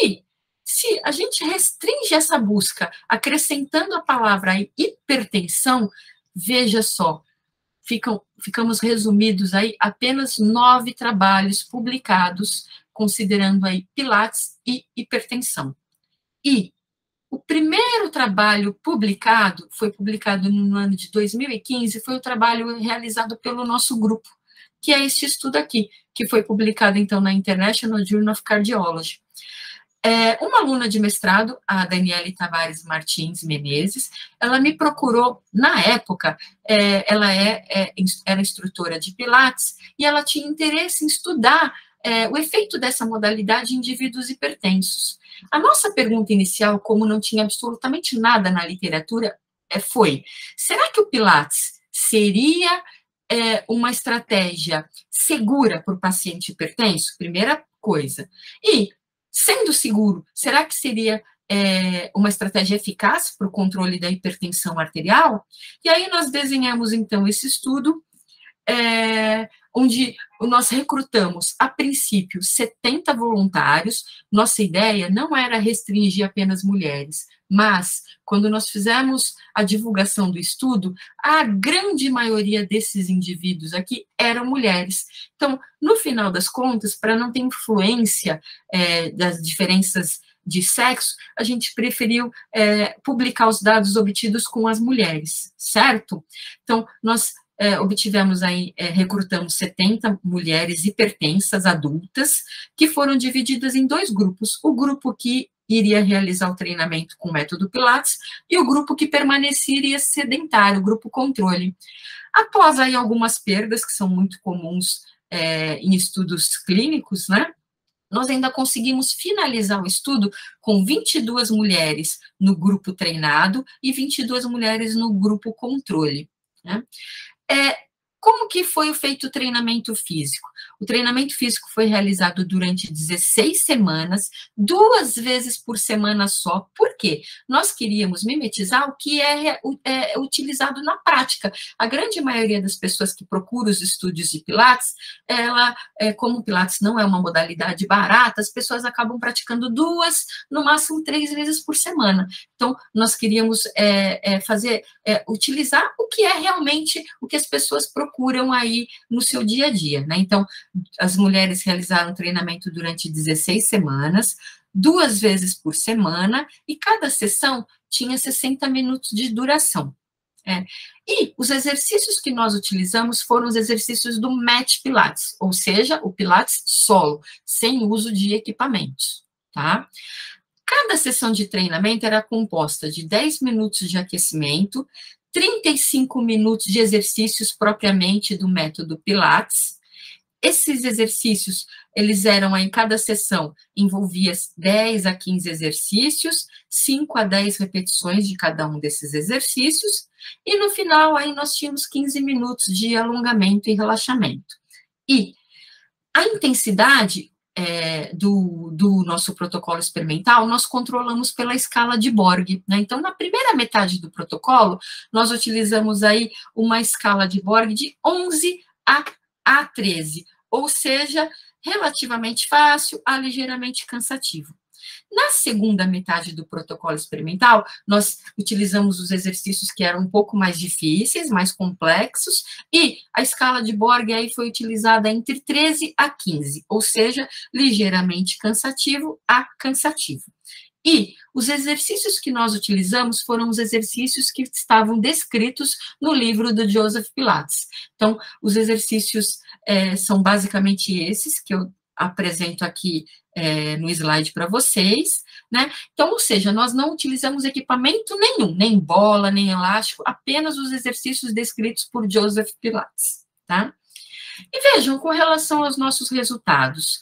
B: E se a gente restringe essa busca, acrescentando a palavra hipertensão, veja só, ficamos resumidos aí apenas 9 trabalhos publicados, considerando aí Pilates e hipertensão. E o primeiro trabalho publicado, foi publicado no ano de 2015, foi o trabalho realizado pelo nosso grupo, que é este estudo aqui, que foi publicado, então, na International Journal of Cardiology. Uma aluna de mestrado, a Daniele Tavares Martins Menezes, ela me procurou, na época, ela era instrutora de Pilates, e ela tinha interesse em estudar o efeito dessa modalidade em indivíduos hipertensos. A nossa pergunta inicial, como não tinha absolutamente nada na literatura, foi: será que o Pilates seria uma estratégia segura para o paciente hipertenso? Primeira coisa. E, sendo seguro, será que seria uma estratégia eficaz para o controle da hipertensão arterial? E aí nós desenhamos, então, esse estudo, onde nós recrutamos, a princípio, 70 voluntários. Nossa ideia não era restringir apenas mulheres, mas, quando nós fizemos a divulgação do estudo, a grande maioria desses indivíduos aqui eram mulheres. Então, no final das contas, para não ter influência das diferenças de sexo, a gente preferiu publicar os dados obtidos com as mulheres, certo? Então, nós obtivemos aí, recrutamos 70 mulheres hipertensas adultas, que foram divididas em 2 grupos: o grupo que iria realizar o treinamento com o método Pilates e o grupo que permaneceria sedentário, o grupo controle. Após aí algumas perdas, que são muito comuns em estudos clínicos, né, nós ainda conseguimos finalizar o estudo com 22 mulheres no grupo treinado e 22 mulheres no grupo controle, né? Como que foi feito o treinamento físico? O treinamento físico foi realizado durante 16 semanas, 2 vezes por semana só. Por quê? Nós queríamos mimetizar o que é utilizado na prática. A grande maioria das pessoas que procuram os estúdios de Pilates, como o Pilates não é uma modalidade barata, as pessoas acabam praticando 2, no máximo 3 vezes por semana. Então, nós queríamos utilizar o que é realmente o que as pessoas procuram aí no seu dia a dia, né? Então, as mulheres realizaram treinamento durante 16 semanas, 2 vezes por semana, e cada sessão tinha 60 minutos de duração. E os exercícios que nós utilizamos foram os exercícios do Mat Pilates, ou seja, o Pilates solo, sem uso de equipamentos, tá? Cada sessão de treinamento era composta de 10 minutos de aquecimento, 35 minutos de exercícios propriamente do método Pilates. Esses exercícios, eles eram, em cada sessão, envolvia 10 a 15 exercícios, 5 a 10 repetições de cada um desses exercícios, e no final, aí nós tínhamos 15 minutos de alongamento e relaxamento. E a intensidade do nosso protocolo experimental, nós controlamos pela escala de Borg, né? Então, na primeira metade do protocolo, nós utilizamos aí uma escala de Borg de 11 a 13, ou seja, relativamente fácil a ligeiramente cansativo. Na segunda metade do protocolo experimental, nós utilizamos os exercícios que eram um pouco mais difíceis, mais complexos, e a escala de Borg aí foi utilizada entre 13 a 15, ou seja, ligeiramente cansativo a cansativo. E os exercícios que nós utilizamos foram os exercícios que estavam descritos no livro do Joseph Pilates. Então, os exercícios são basicamente esses que eu apresento aqui no slide para vocês, né? Então, ou seja, nós não utilizamos equipamento nenhum, nem bola, nem elástico, apenas os exercícios descritos por Joseph Pilates, tá? E vejam, com relação aos nossos resultados,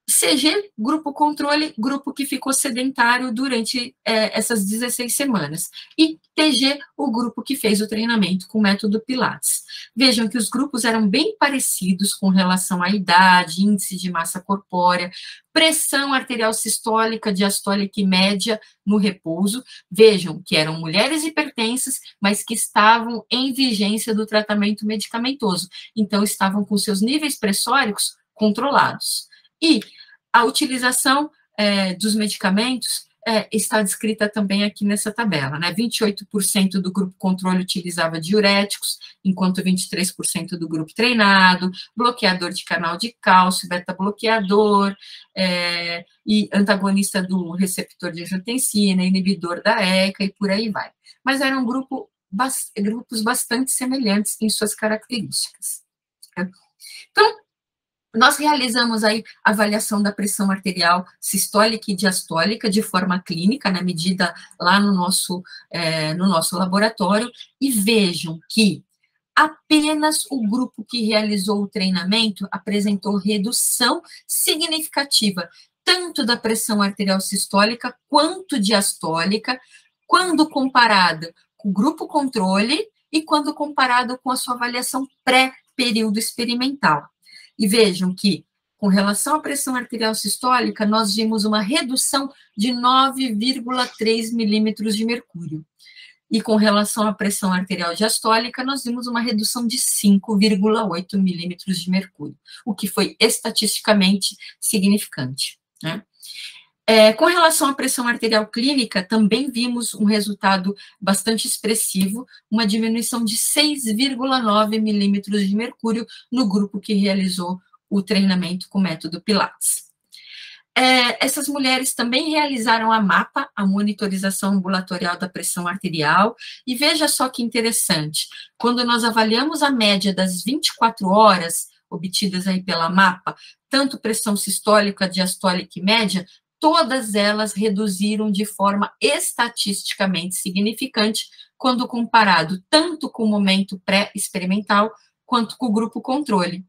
B: CG, grupo controle, grupo que ficou sedentário durante essas 16 semanas. E TG, o grupo que fez o treinamento com o método Pilates. Vejam que os grupos eram bem parecidos com relação à idade, índice de massa corpórea, pressão arterial sistólica, diastólica e média no repouso. Vejam que eram mulheres hipertensas, mas que estavam em vigência do tratamento medicamentoso. Então, estavam com seus níveis pressóricos controlados. E a utilização dos medicamentos está descrita também aqui nessa tabela, né? 28% do grupo controle utilizava diuréticos, enquanto 23% do grupo treinado, bloqueador de canal de cálcio, beta-bloqueador, e antagonista do receptor de angiotensina, inibidor da ECA e por aí vai. Mas eram grupos bastante semelhantes em suas características. Então, Nós realizamos aí avaliação da pressão arterial sistólica e diastólica de forma clínica, na medida lá no nosso laboratório, e vejam que apenas o grupo que realizou o treinamento apresentou redução significativa, tanto da pressão arterial sistólica quanto diastólica, quando comparado com o grupo controle e quando comparado com a sua avaliação pré-período experimental. E vejam que, com relação à pressão arterial sistólica, nós vimos uma redução de 9,3 milímetros de mercúrio. E com relação à pressão arterial diastólica, nós vimos uma redução de 5,8 milímetros de mercúrio, o que foi estatisticamente significante, né? Com relação à pressão arterial clínica, também vimos um resultado bastante expressivo, uma diminuição de 6,9 milímetros de mercúrio no grupo que realizou o treinamento com o método Pilates. Essas mulheres também realizaram a MAPA, a monitorização ambulatorial da pressão arterial, e veja só que interessante, quando nós avaliamos a média das 24 horas obtidas aí pela MAPA, tanto pressão sistólica, diastólica e média, todas elas reduziram de forma estatisticamente significante quando comparado tanto com o momento pré-experimental quanto com o grupo controle.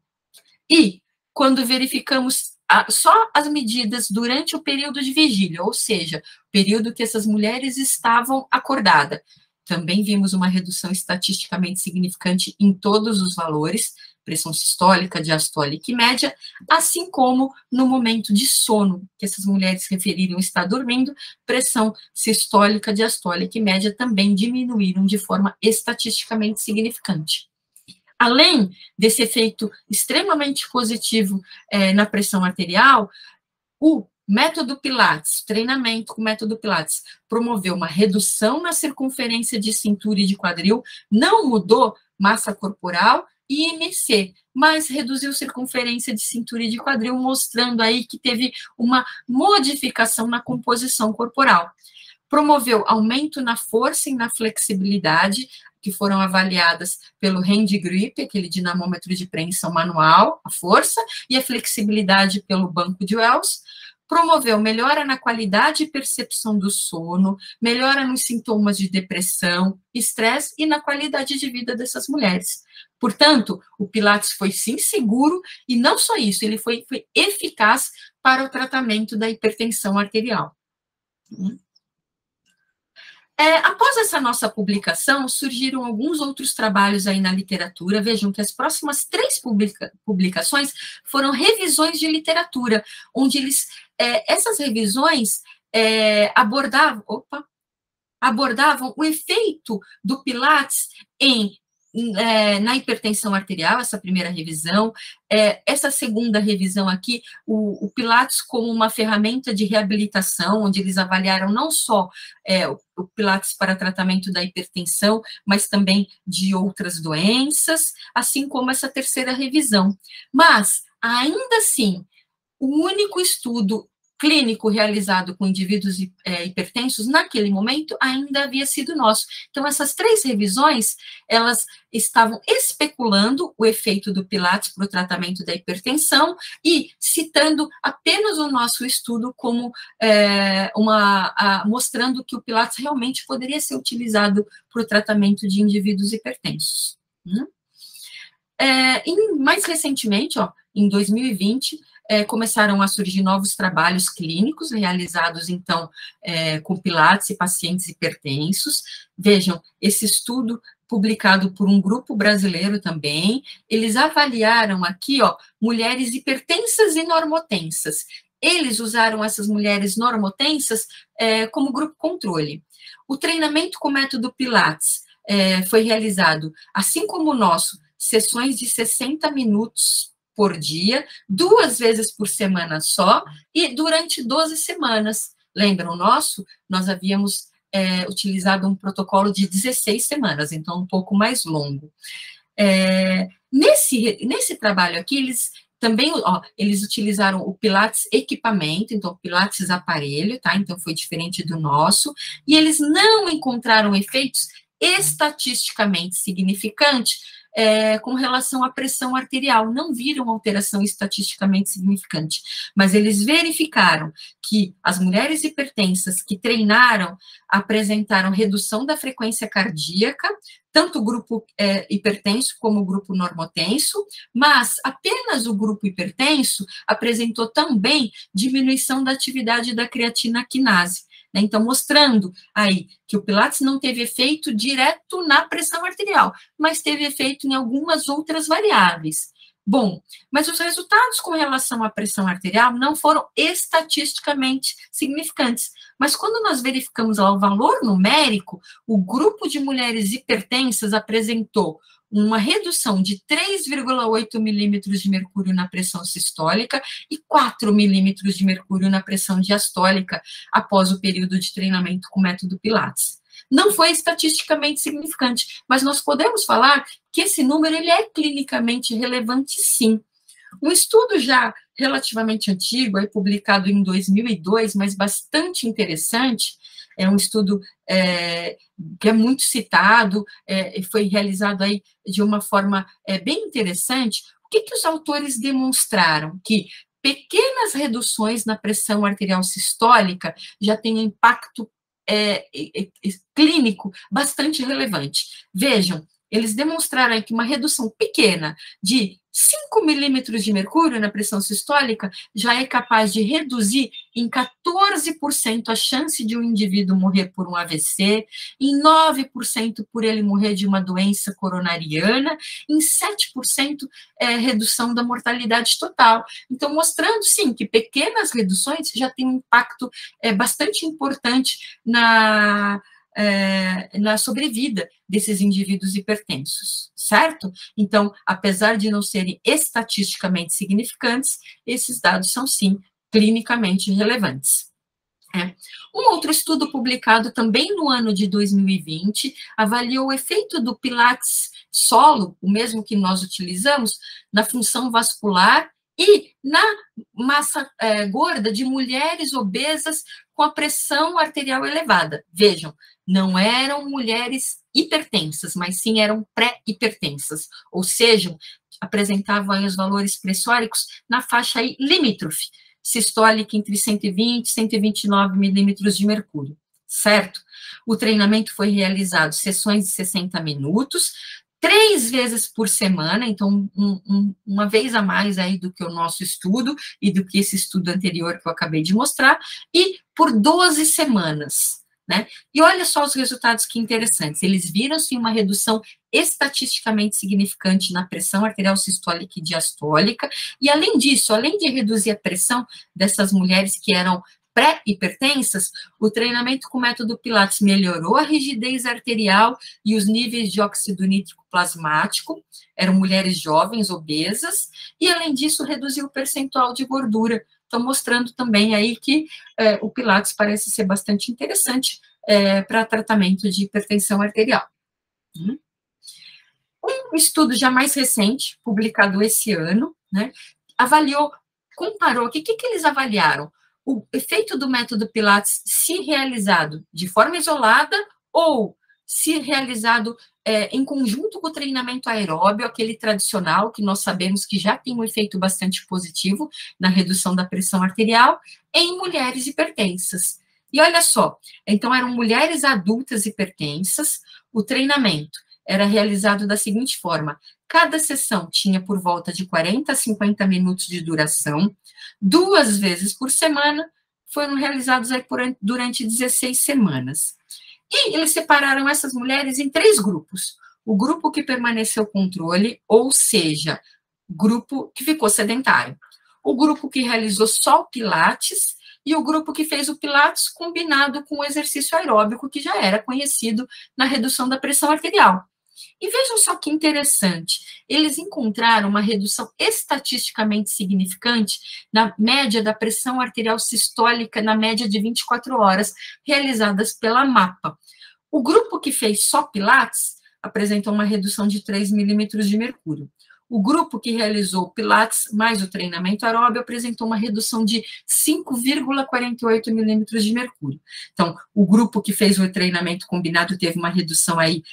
B: E quando verificamos só as medidas durante o período de vigília, ou seja, o período que essas mulheres estavam acordadas, também vimos uma redução estatisticamente significante em todos os valores, pressão sistólica, diastólica e média, assim como no momento de sono, que essas mulheres referiram estar dormindo, pressão sistólica, diastólica e média também diminuíram de forma estatisticamente significante. Além desse efeito extremamente positivo na pressão arterial, o método Pilates, treinamento com o método Pilates, promoveu uma redução na circunferência de cintura e de quadril, não mudou massa corporal e IMC, mas reduziu circunferência de cintura e de quadril, mostrando aí que teve uma modificação na composição corporal. Promoveu aumento na força e na flexibilidade, que foram avaliadas pelo hand grip, aquele dinamômetro de preensão manual, a força, e a flexibilidade pelo banco de Wells. Promoveu melhora na qualidade e percepção do sono, melhora nos sintomas de depressão, estresse e na qualidade de vida dessas mulheres. Portanto, o Pilates foi sim seguro e não só isso, ele foi eficaz para o tratamento da hipertensão arterial. Após essa nossa publicação, surgiram alguns outros trabalhos aí na literatura. Vejam que as próximas 3 publicações foram revisões de literatura, onde essas revisões abordavam o efeito do Pilates na hipertensão arterial, essa primeira revisão. Essa segunda revisão aqui, o Pilates como uma ferramenta de reabilitação, onde eles avaliaram não só o Pilates para tratamento da hipertensão, mas também de outras doenças, assim como essa terceira revisão. Mas, ainda assim, o único estudo clínico realizado com indivíduos hipertensos, naquele momento, ainda havia sido nosso. Então, essas 3 revisões, elas estavam especulando o efeito do Pilates para o tratamento da hipertensão e citando apenas o nosso estudo como mostrando que o Pilates realmente poderia ser utilizado para o tratamento de indivíduos hipertensos. E mais recentemente, em 2020, começaram a surgir novos trabalhos clínicos realizados, então, com Pilates e pacientes hipertensos. Vejam, esse estudo publicado por um grupo brasileiro também, eles avaliaram aqui, mulheres hipertensas e normotensas. Eles usaram essas mulheres normotensas como grupo controle. O treinamento com o método Pilates foi realizado, assim como o nosso, sessões de 60 minutos por dia, 2 vezes por semana só, e durante 12 semanas. Lembram o nosso? Nós havíamos utilizado um protocolo de 16 semanas, então um pouco mais longo. Nesse trabalho aqui, eles também, eles utilizaram o Pilates equipamento, então o Pilates aparelho, tá? Então foi diferente do nosso, e eles não encontraram efeitos estatisticamente significantes com relação à pressão arterial, não viram alteração estatisticamente significante, mas eles verificaram que as mulheres hipertensas que treinaram apresentaram redução da frequência cardíaca, tanto o grupo hipertenso como o grupo normotenso, mas apenas o grupo hipertenso apresentou também diminuição da atividade da creatina quinase. Então, mostrando aí que o Pilates não teve efeito direto na pressão arterial, mas teve efeito em algumas outras variáveis. Bom, mas os resultados com relação à pressão arterial não foram estatisticamente significantes. Mas quando nós verificamos lá o valor numérico, o grupo de mulheres hipertensas apresentou uma redução de 3,8 milímetros de mercúrio na pressão sistólica e 4 milímetros de mercúrio na pressão diastólica após o período de treinamento com o método Pilates. Não foi estatisticamente significante, mas nós podemos falar que esse número ele é clinicamente relevante, sim. Um estudo já relativamente antigo, aí publicado em 2002, mas bastante interessante, é um estudo que é muito citado, foi realizado aí de uma forma bem interessante. O que os autores demonstraram? Que pequenas reduções na pressão arterial sistólica já têm um impacto clínico bastante relevante. Vejam, eles demonstraram que uma redução pequena de 5 milímetros de mercúrio na pressão sistólica já é capaz de reduzir em 14% a chance de um indivíduo morrer por um AVC, em 9% por ele morrer de uma doença coronariana, em 7% redução da mortalidade total. Então, mostrando, sim, que pequenas reduções já têm um impacto bastante importante na sobrevida desses indivíduos hipertensos, certo? Então, apesar de não serem estatisticamente significantes, esses dados são, sim, clinicamente relevantes. Um outro estudo publicado também no ano de 2020 avaliou o efeito do Pilates solo, o mesmo que nós utilizamos, na função vascular e na massa gorda de mulheres obesas com a pressão arterial elevada. Vejam, não eram mulheres hipertensas, mas sim eram pré-hipertensas, ou seja, apresentavam aí os valores pressóricos na faixa aí limítrofe, sistólica entre 120 e 129 milímetros de mercúrio, certo? O treinamento foi realizado sessões de 60 minutos, 3 vezes por semana, então uma vez a mais aí do que o nosso estudo e do que esse estudo anterior que eu acabei de mostrar, e por 12 semanas, né? E olha só os resultados que interessantes, eles viram-se uma redução estatisticamente significante na pressão arterial sistólica e diastólica, e além disso, além de reduzir a pressão dessas mulheres que eram pré-hipertensas, o treinamento com o método Pilates melhorou a rigidez arterial e os níveis de óxido nítrico plasmático, eram mulheres jovens, obesas, e além disso, reduziu o percentual de gordura. Então, mostrando também aí que o Pilates parece ser bastante interessante para tratamento de hipertensão arterial. Um estudo já mais recente, publicado esse ano, né, avaliou, comparou, o que eles avaliaram? O efeito do método Pilates se realizado de forma isolada ou se realizado em conjunto com o treinamento aeróbio, aquele tradicional, que nós sabemos que já tem um efeito bastante positivo na redução da pressão arterial, em mulheres hipertensas. E olha só, então eram mulheres adultas hipertensas, o treinamento era realizado da seguinte forma: cada sessão tinha por volta de 40 a 50 minutos de duração, 2 vezes por semana, foram realizados aí durante 16 semanas. E eles separaram essas mulheres em 3 grupos. O grupo que permaneceu controle, ou seja, grupo que ficou sedentário. O grupo que realizou só o Pilates e o grupo que fez o Pilates combinado com o exercício aeróbico, que já era conhecido na redução da pressão arterial. E vejam só que interessante, eles encontraram uma redução estatisticamente significante na média da pressão arterial sistólica na média de 24 horas, realizadas pela MAPA. O grupo que fez só Pilates apresentou uma redução de 3 milímetros de mercúrio. O grupo que realizou Pilates mais o treinamento aeróbio apresentou uma redução de 5,48 milímetros de mercúrio. Então, o grupo que fez o treinamento combinado teve uma redução aí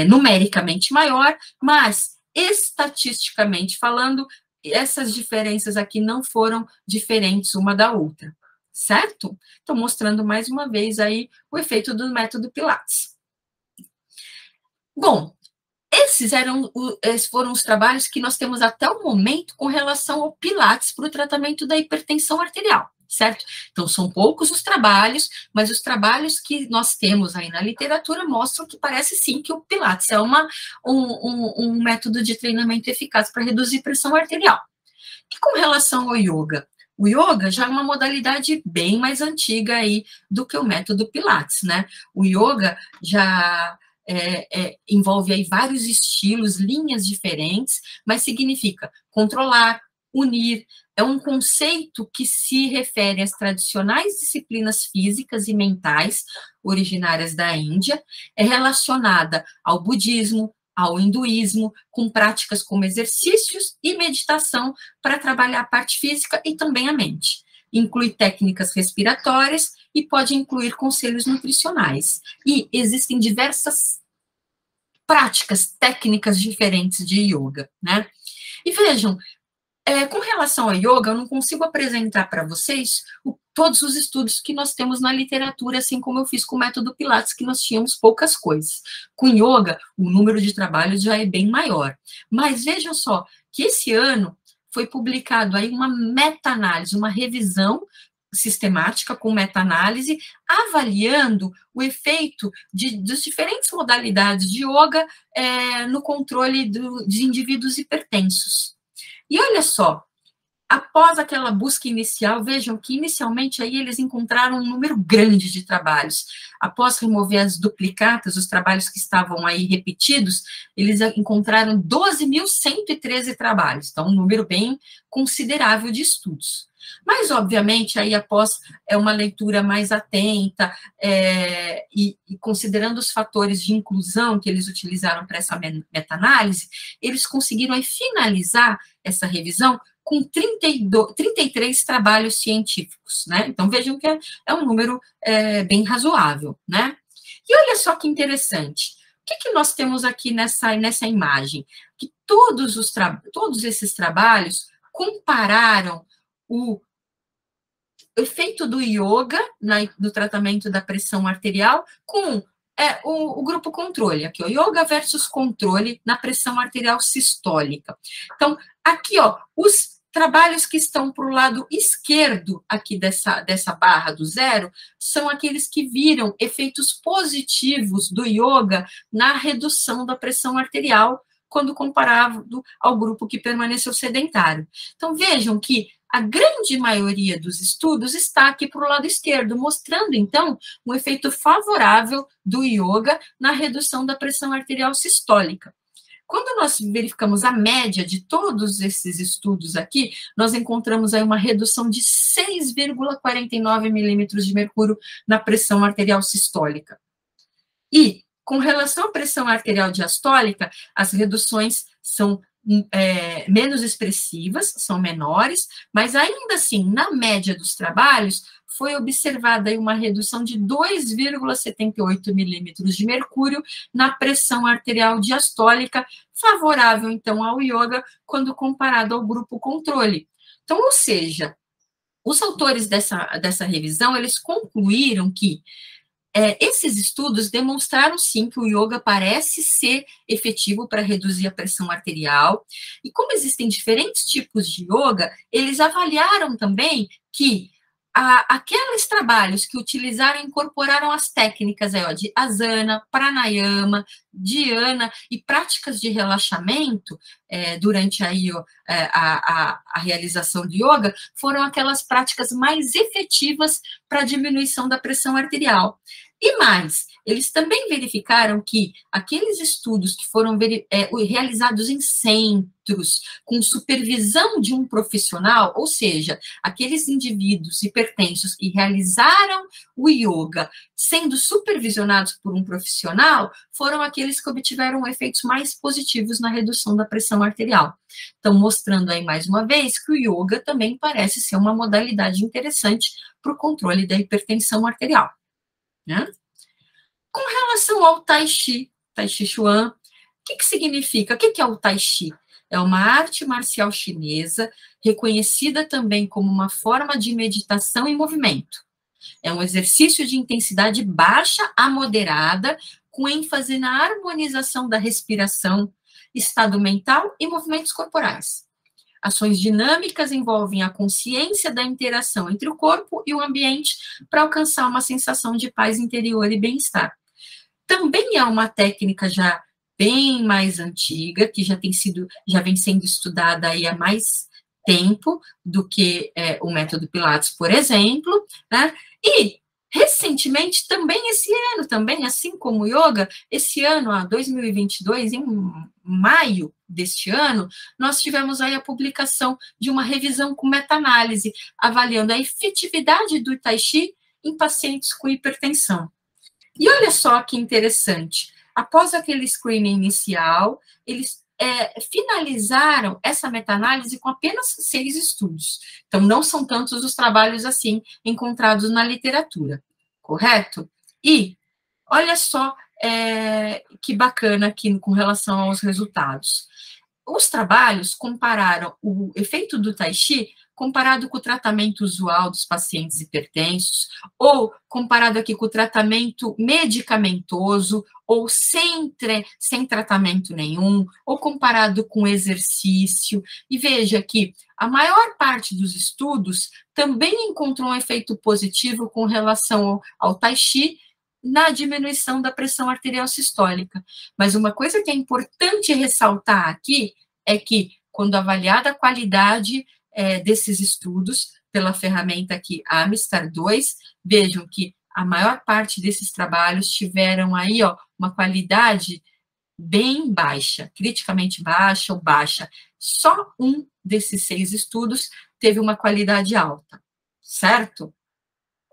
B: numericamente maior, mas estatisticamente falando, essas diferenças aqui não foram diferentes uma da outra, certo? Então, mostrando mais uma vez aí o efeito do método Pilates. Bom, esses foram os trabalhos que nós temos até o momento com relação ao Pilates para o tratamento da hipertensão arterial, certo? Então, são poucos os trabalhos, mas os trabalhos que nós temos aí na literatura mostram que parece sim que o Pilates é um método de treinamento eficaz para reduzir pressão arterial. E com relação ao yoga? O yoga já é uma modalidade bem mais antiga aí do que o método Pilates, né? O yoga já envolve aí vários estilos, linhas diferentes, mas significa controlar, unir. É um conceito que se refere às tradicionais disciplinas físicas e mentais originárias da Índia, é relacionada ao budismo, ao hinduísmo, com práticas como exercícios e meditação para trabalhar a parte física e também a mente. Inclui técnicas respiratórias e pode incluir conselhos nutricionais. E existem diversas práticas, técnicas diferentes de yoga, né? E vejam, com relação ao yoga, eu não consigo apresentar para vocês todos os estudos que nós temos na literatura, assim como eu fiz com o método Pilates, que nós tínhamos poucas coisas. Com yoga, o número de trabalhos já é bem maior. Mas vejam só, que esse ano foi publicado aí uma meta-análise, uma revisão sistemática com meta-análise, avaliando o efeito das diferentes modalidades de yoga no controle de indivíduos hipertensos. E olha só, após aquela busca inicial, vejam que inicialmente aí eles encontraram um número grande de trabalhos. Após remover as duplicatas, os trabalhos que estavam aí repetidos, eles encontraram 12.113 trabalhos, então um número bem considerável de estudos. Mas, obviamente, aí após uma leitura mais atenta e considerando os fatores de inclusão que eles utilizaram para essa meta-análise, eles conseguiram aí finalizar essa revisão com 33 trabalhos científicos, né? Então, vejam que é um número bem razoável, né? E olha só que interessante. O que nós temos aqui nessa imagem? Que todos esses trabalhos compararam o efeito do yoga no tratamento da pressão arterial com o grupo controle, aqui, o yoga versus controle na pressão arterial sistólica. Então, aqui, ó, os trabalhos que estão para o lado esquerdo aqui dessa barra do zero são aqueles que viram efeitos positivos do yoga na redução da pressão arterial quando comparado ao grupo que permaneceu sedentário. Então, vejam que a grande maioria dos estudos está aqui para o lado esquerdo, mostrando, então, um efeito favorável do yoga na redução da pressão arterial sistólica. Quando nós verificamos a média de todos esses estudos aqui, nós encontramos aí uma redução de 6,49 milímetros de mercúrio na pressão arterial sistólica. E, com relação à pressão arterial diastólica, as reduções são menos expressivas, são menores, mas ainda assim, na média dos trabalhos, foi observada aí uma redução de 2,78 milímetros de mercúrio na pressão arterial diastólica, favorável, então, ao yoga, quando comparado ao grupo controle. Então, ou seja, os autores dessa revisão, eles concluíram que esses estudos demonstraram, sim, que o yoga parece ser efetivo para reduzir a pressão arterial, e como existem diferentes tipos de yoga, eles avaliaram também que aqueles trabalhos que utilizaram e incorporaram as técnicas de asana, pranayama, dhyana e práticas de relaxamento durante aí, a realização do yoga, foram aquelas práticas mais efetivas para a diminuição da pressão arterial. E mais, eles também verificaram que aqueles estudos que foram realizados em centros, com supervisão de um profissional, ou seja, aqueles indivíduos hipertensos que realizaram o yoga sendo supervisionados por um profissional, foram aqueles que obtiveram efeitos mais positivos na redução da pressão arterial. Então, mostrando aí mais uma vez que o yoga também parece ser uma modalidade interessante para o controle da hipertensão arterial. Né? Com relação ao Tai Chi Chuan, que significa? O que é o Tai Chi? É uma arte marcial chinesa, reconhecida também como uma forma de meditação em movimento. É um exercício de intensidade baixa a moderada, com ênfase na harmonização da respiração, estado mental e movimentos corporais. Ações dinâmicas envolvem a consciência da interação entre o corpo e o ambiente para alcançar uma sensação de paz interior e bem-estar. Também é uma técnica já bem mais antiga, que já vem sendo estudada aí há mais tempo do que o método Pilates, por exemplo, né? E recentemente, também esse ano, também assim como o yoga, esse ano, 2022, em maio deste ano, nós tivemos aí a publicação de uma revisão com meta-análise, avaliando a efetividade do Tai Chi em pacientes com hipertensão. E olha só que interessante, após aquele screening inicial, eles finalizaram essa meta-análise com apenas 6 estudos. Então, não são tantos os trabalhos assim encontrados na literatura, correto? E olha só que bacana aqui com relação aos resultados. Os trabalhos compararam o efeito do Tai Chi comparado com o tratamento usual dos pacientes hipertensos, ou comparado aqui com o tratamento medicamentoso, ou sem tratamento nenhum, ou comparado com exercício. E veja que a maior parte dos estudos também encontrou um efeito positivo com relação ao Tai Chi na diminuição da pressão arterial sistólica. Mas uma coisa que é importante ressaltar aqui é que, quando avaliada a qualidade desses estudos pela ferramenta aqui, a Amistar 2, vejam que a maior parte desses trabalhos tiveram aí, uma qualidade bem baixa, criticamente baixa ou baixa. Só um desses 6 estudos teve uma qualidade alta, certo?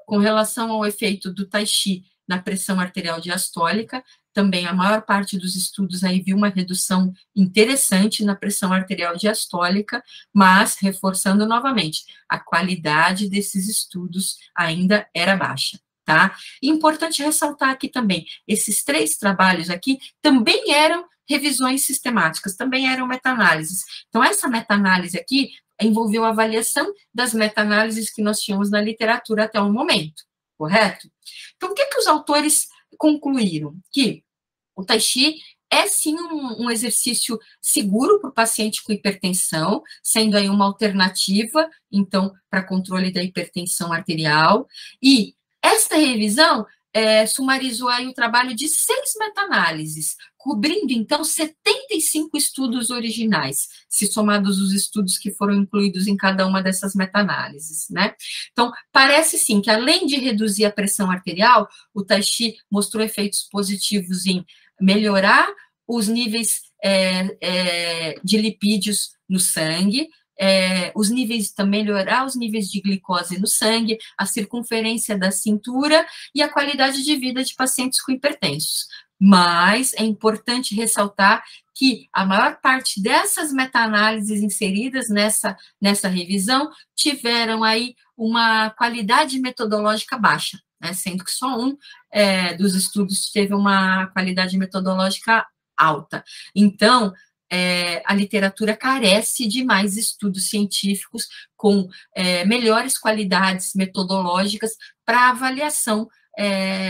B: Com relação ao efeito do Tai Chi na pressão arterial diastólica, também a maior parte dos estudos aí viu uma redução interessante na pressão arterial diastólica, mas, reforçando novamente, a qualidade desses estudos ainda era baixa, tá? E importante ressaltar aqui também, esses 3 trabalhos aqui também eram revisões sistemáticas, também eram meta-análises. Então, essa meta-análise aqui envolveu a avaliação das meta-análises que nós tínhamos na literatura até o momento, correto? Então, o que os autores concluíram? Que o Tai Chi é, sim, um exercício seguro para o paciente com hipertensão, sendo aí uma alternativa, então, para controle da hipertensão arterial. E esta revisão sumarizou aí o trabalho de 6 meta-análises, cobrindo, então, 75 estudos originais, se somados os estudos que foram incluídos em cada uma dessas meta-análises, né? Então, parece, sim, que além de reduzir a pressão arterial, o Tai Chi mostrou efeitos positivos em melhorar os níveis de lipídios no sangue, melhorar os níveis de glicose no sangue, a circunferência da cintura e a qualidade de vida de pacientes com hipertensos. Mas é importante ressaltar que a maior parte dessas meta-análises inseridas nessa revisão tiveram aí uma qualidade metodológica baixa, né, sendo que só um dos estudos teve uma qualidade metodológica alta. Então, a literatura carece de mais estudos científicos com melhores qualidades metodológicas para avaliação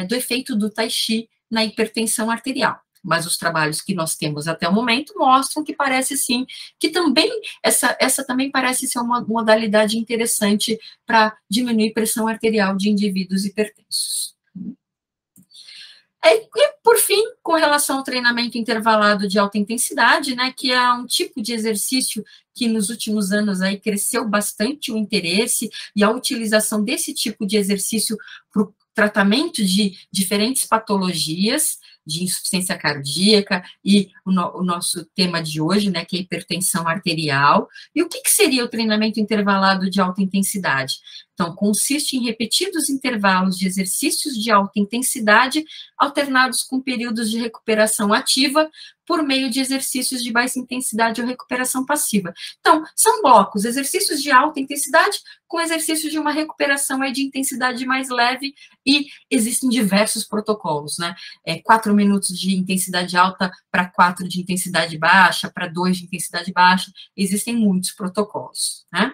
B: do efeito do Tai Chi na hipertensão arterial. Mas os trabalhos que nós temos até o momento mostram que parece, sim, que também, essa também parece ser uma modalidade interessante para diminuir pressão arterial de indivíduos hipertensos. E, por fim, com relação ao treinamento intervalado de alta intensidade, né, que é um tipo de exercício que nos últimos anos aí cresceu bastante o interesse e a utilização desse tipo de exercício para o tratamento de diferentes patologias de insuficiência cardíaca e o nosso tema de hoje, né, que é a hipertensão arterial. E o que seria o treinamento intervalado de alta intensidade? Então, consiste em repetidos intervalos de exercícios de alta intensidade, alternados com períodos de recuperação ativa, por meio de exercícios de baixa intensidade ou recuperação passiva. Então, são blocos, exercícios de alta intensidade com exercícios de uma recuperação de intensidade mais leve, e existem diversos protocolos, né? 4 4 minutos de intensidade alta para 4 de intensidade baixa, para 2 de intensidade baixa, existem muitos protocolos, né?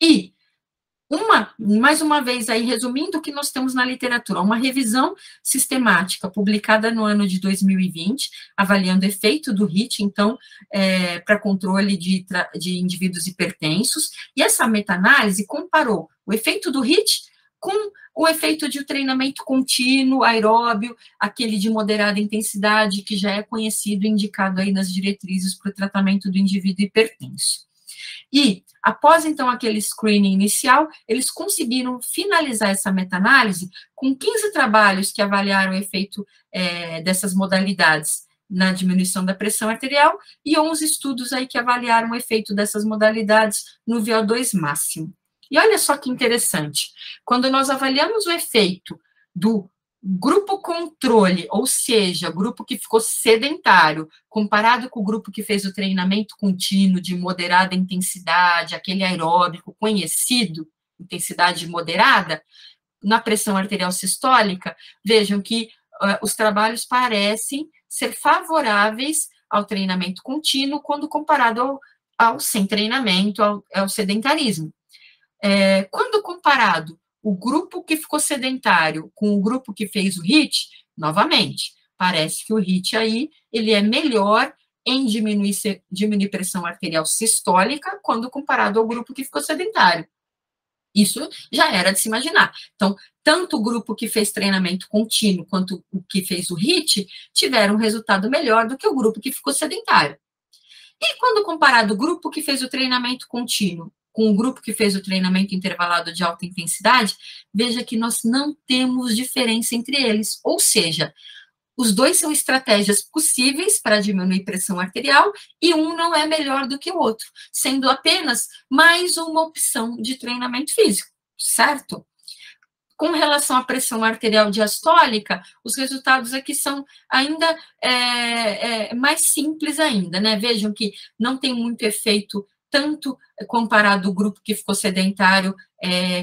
B: E mais uma vez, aí, resumindo o que nós temos na literatura, uma revisão sistemática publicada no ano de 2020, avaliando o efeito do HIIT, então, para controle de indivíduos hipertensos, e essa meta-análise comparou o efeito do HIIT com o efeito de treinamento contínuo, aeróbio, aquele de moderada intensidade, que já é conhecido e indicado aí nas diretrizes para o tratamento do indivíduo hipertenso. E, após, então, aquele screening inicial, eles conseguiram finalizar essa meta-análise com 15 trabalhos que avaliaram o efeito dessas modalidades na diminuição da pressão arterial e 11 estudos aí que avaliaram o efeito dessas modalidades no VO2 máximo. E olha só que interessante, quando nós avaliamos o efeito do grupo controle, ou seja, grupo que ficou sedentário, comparado com o grupo que fez o treinamento contínuo de moderada intensidade, aquele aeróbico conhecido, intensidade moderada, na pressão arterial sistólica, vejam que os trabalhos parecem ser favoráveis ao treinamento contínuo quando comparado ao sem treinamento, ao sedentarismo. Quando comparado o grupo que ficou sedentário com o grupo que fez o HIIT, novamente, parece que o HIIT aí, ele é melhor em diminuir pressão arterial sistólica quando comparado ao grupo que ficou sedentário. Isso já era de se imaginar. Então, tanto o grupo que fez treinamento contínuo quanto o que fez o HIIT tiveram um resultado melhor do que o grupo que ficou sedentário. E quando comparado o grupo que fez o treinamento contínuo com o grupo que fez o treinamento intervalado de alta intensidade, veja que nós não temos diferença entre eles, ou seja, os dois são estratégias possíveis para diminuir pressão arterial e um não é melhor do que o outro, sendo apenas mais uma opção de treinamento físico, certo? Com relação à pressão arterial diastólica, os resultados aqui são ainda mais simples ainda, né? Vejam que não tem muito efeito tanto comparado ao grupo que ficou sedentário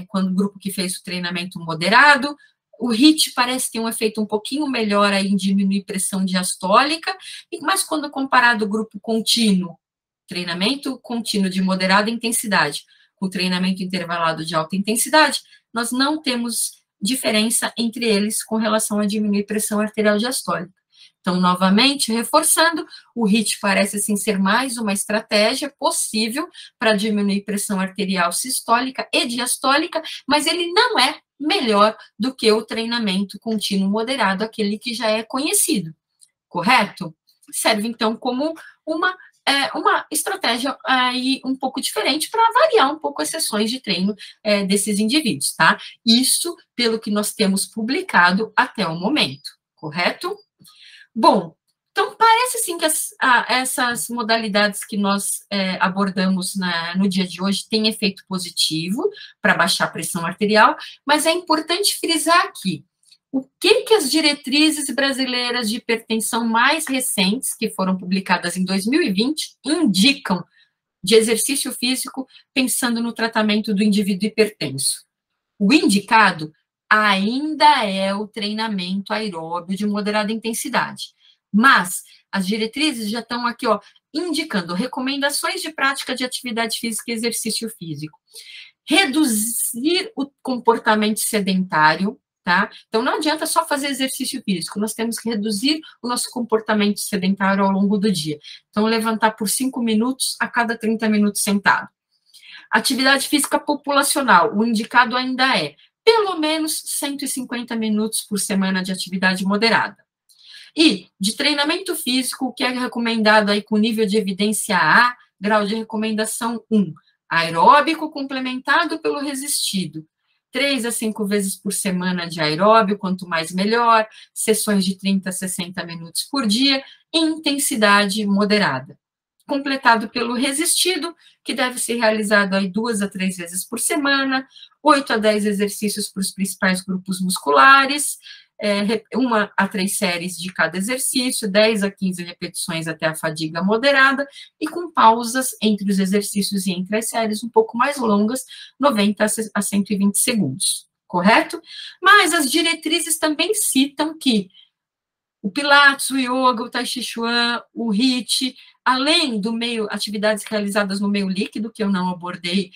B: com o grupo que fez o treinamento moderado. O HIIT parece ter um efeito um pouquinho melhor aí em diminuir pressão diastólica, mas quando comparado ao grupo contínuo, treinamento contínuo de moderada intensidade, com treinamento intervalado de alta intensidade, nós não temos diferença entre eles com relação a diminuir pressão arterial diastólica. Então, novamente, reforçando, o HIIT parece, sim, ser mais uma estratégia possível para diminuir pressão arterial sistólica e diastólica, mas ele não é melhor do que o treinamento contínuo moderado, aquele que já é conhecido, correto? Serve, então, como uma estratégia aí um pouco diferente para variar um pouco as sessões de treino desses indivíduos, tá? Isso pelo que nós temos publicado até o momento, correto? Bom, então parece sim que essas modalidades que nós abordamos no dia de hoje têm efeito positivo para baixar a pressão arterial, mas é importante frisar aqui o que as diretrizes brasileiras de hipertensão mais recentes, que foram publicadas em 2020, indicam de exercício físico pensando no tratamento do indivíduo hipertenso. O indicado ainda é o treinamento aeróbio de moderada intensidade, mas as diretrizes já estão aqui, ó, indicando recomendações de prática de atividade física e exercício físico. Reduzir o comportamento sedentário, tá? Então, não adianta só fazer exercício físico, nós temos que reduzir o nosso comportamento sedentário ao longo do dia. Então, levantar por 5 minutos a cada 30 minutos sentado. Atividade física populacional, o indicado ainda é pelo menos 150 minutos por semana de atividade moderada. E de treinamento físico, o que é recomendado aí com nível de evidência A, grau de recomendação 1, aeróbico complementado pelo resistido, 3 a 5 vezes por semana de aeróbio, quanto mais melhor, sessões de 30 a 60 minutos por dia, intensidade moderada. Completado pelo resistido, que deve ser realizado aí 2 a 3 vezes por semana, 8 a 10 exercícios para os principais grupos musculares, 1 a 3 séries de cada exercício, 10 a 15 repetições até a fadiga moderada, e com pausas entre os exercícios e entre as séries um pouco mais longas, 90 a 120 segundos, correto? Mas as diretrizes também citam que O Pilates, o Yoga, o Tai Chi Chuan, o HIIT, além do meio, atividades realizadas no meio líquido, que eu não abordei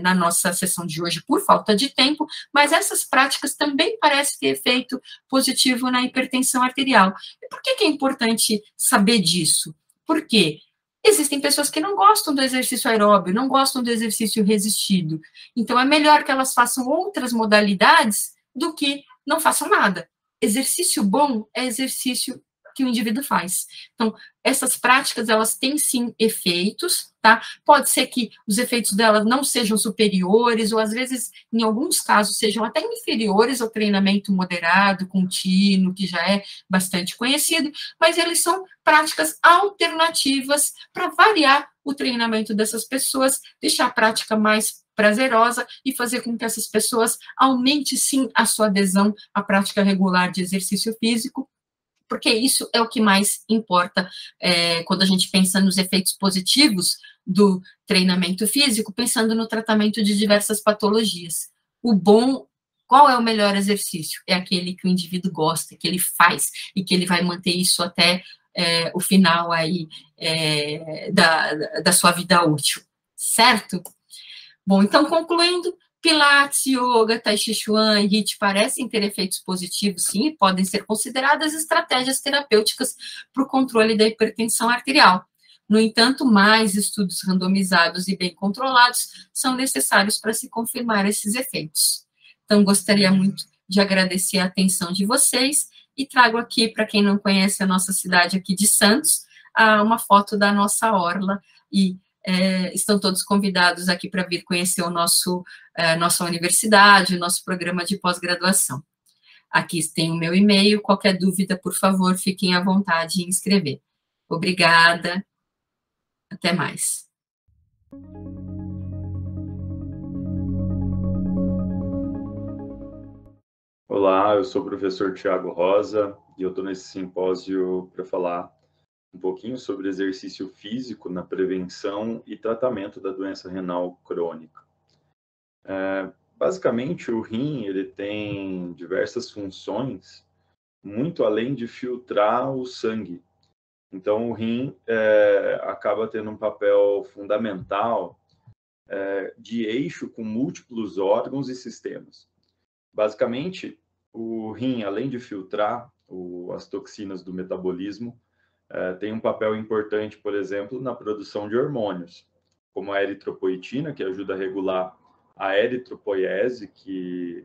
B: na nossa sessão de hoje por falta de tempo, mas essas práticas também parecem ter efeito positivo na hipertensão arterial. E por que é importante saber disso? Por quê? Existem pessoas que não gostam do exercício aeróbio, não gostam do exercício resistido. Então, é melhor que elas façam outras modalidades do que não façam nada. Exercício bom é exercício que o indivíduo faz. Então, essas práticas, elas têm sim efeitos, tá? Pode ser que os efeitos delas não sejam superiores, ou às vezes, em alguns casos, sejam até inferiores ao treinamento moderado, contínuo, que já é bastante conhecido, mas eles são práticas alternativas para variar o treinamento dessas pessoas, deixar a prática mais prazerosa e fazer com que essas pessoas aumente, sim, a sua adesão à prática regular de exercício físico, porque isso é o que mais importa quando a gente pensa nos efeitos positivos do treinamento físico, pensando no tratamento de diversas patologias. O bom, qual é o melhor exercício? É aquele que o indivíduo gosta, que ele faz, e que ele vai manter isso até o final aí da sua vida útil, certo? Bom, então, concluindo, Pilates, Yoga, Tai Chi Chuan e HIIT parecem ter efeitos positivos, sim, e podem ser consideradas estratégias terapêuticas para o controle da hipertensão arterial. No entanto, mais estudos randomizados e bem controlados são necessários para se confirmar esses efeitos. Então, gostaria muito de agradecer a atenção de vocês e trago aqui, para quem não conhece a nossa cidade aqui de Santos, uma foto da nossa orla e estão todos convidados aqui para vir conhecer nossa universidade, o nosso programa de pós-graduação. Aqui tem o meu e-mail, qualquer dúvida, por favor, fiquem à vontade em escrever. Obrigada, até mais.
C: Olá, eu sou o professor Tiago Rosa e eu estou nesse simpósio para falar um pouquinho sobre exercício físico na prevenção e tratamento da doença renal crônica. Basicamente, o rim ele tem diversas funções, muito além de filtrar o sangue. Então, o rim acaba tendo um papel fundamental de eixo com múltiplos órgãos e sistemas. Basicamente, o rim, além de filtrar as toxinas do metabolismo, tem um papel importante, por exemplo, na produção de hormônios, como a eritropoetina, que ajuda a regular a eritropoiese, que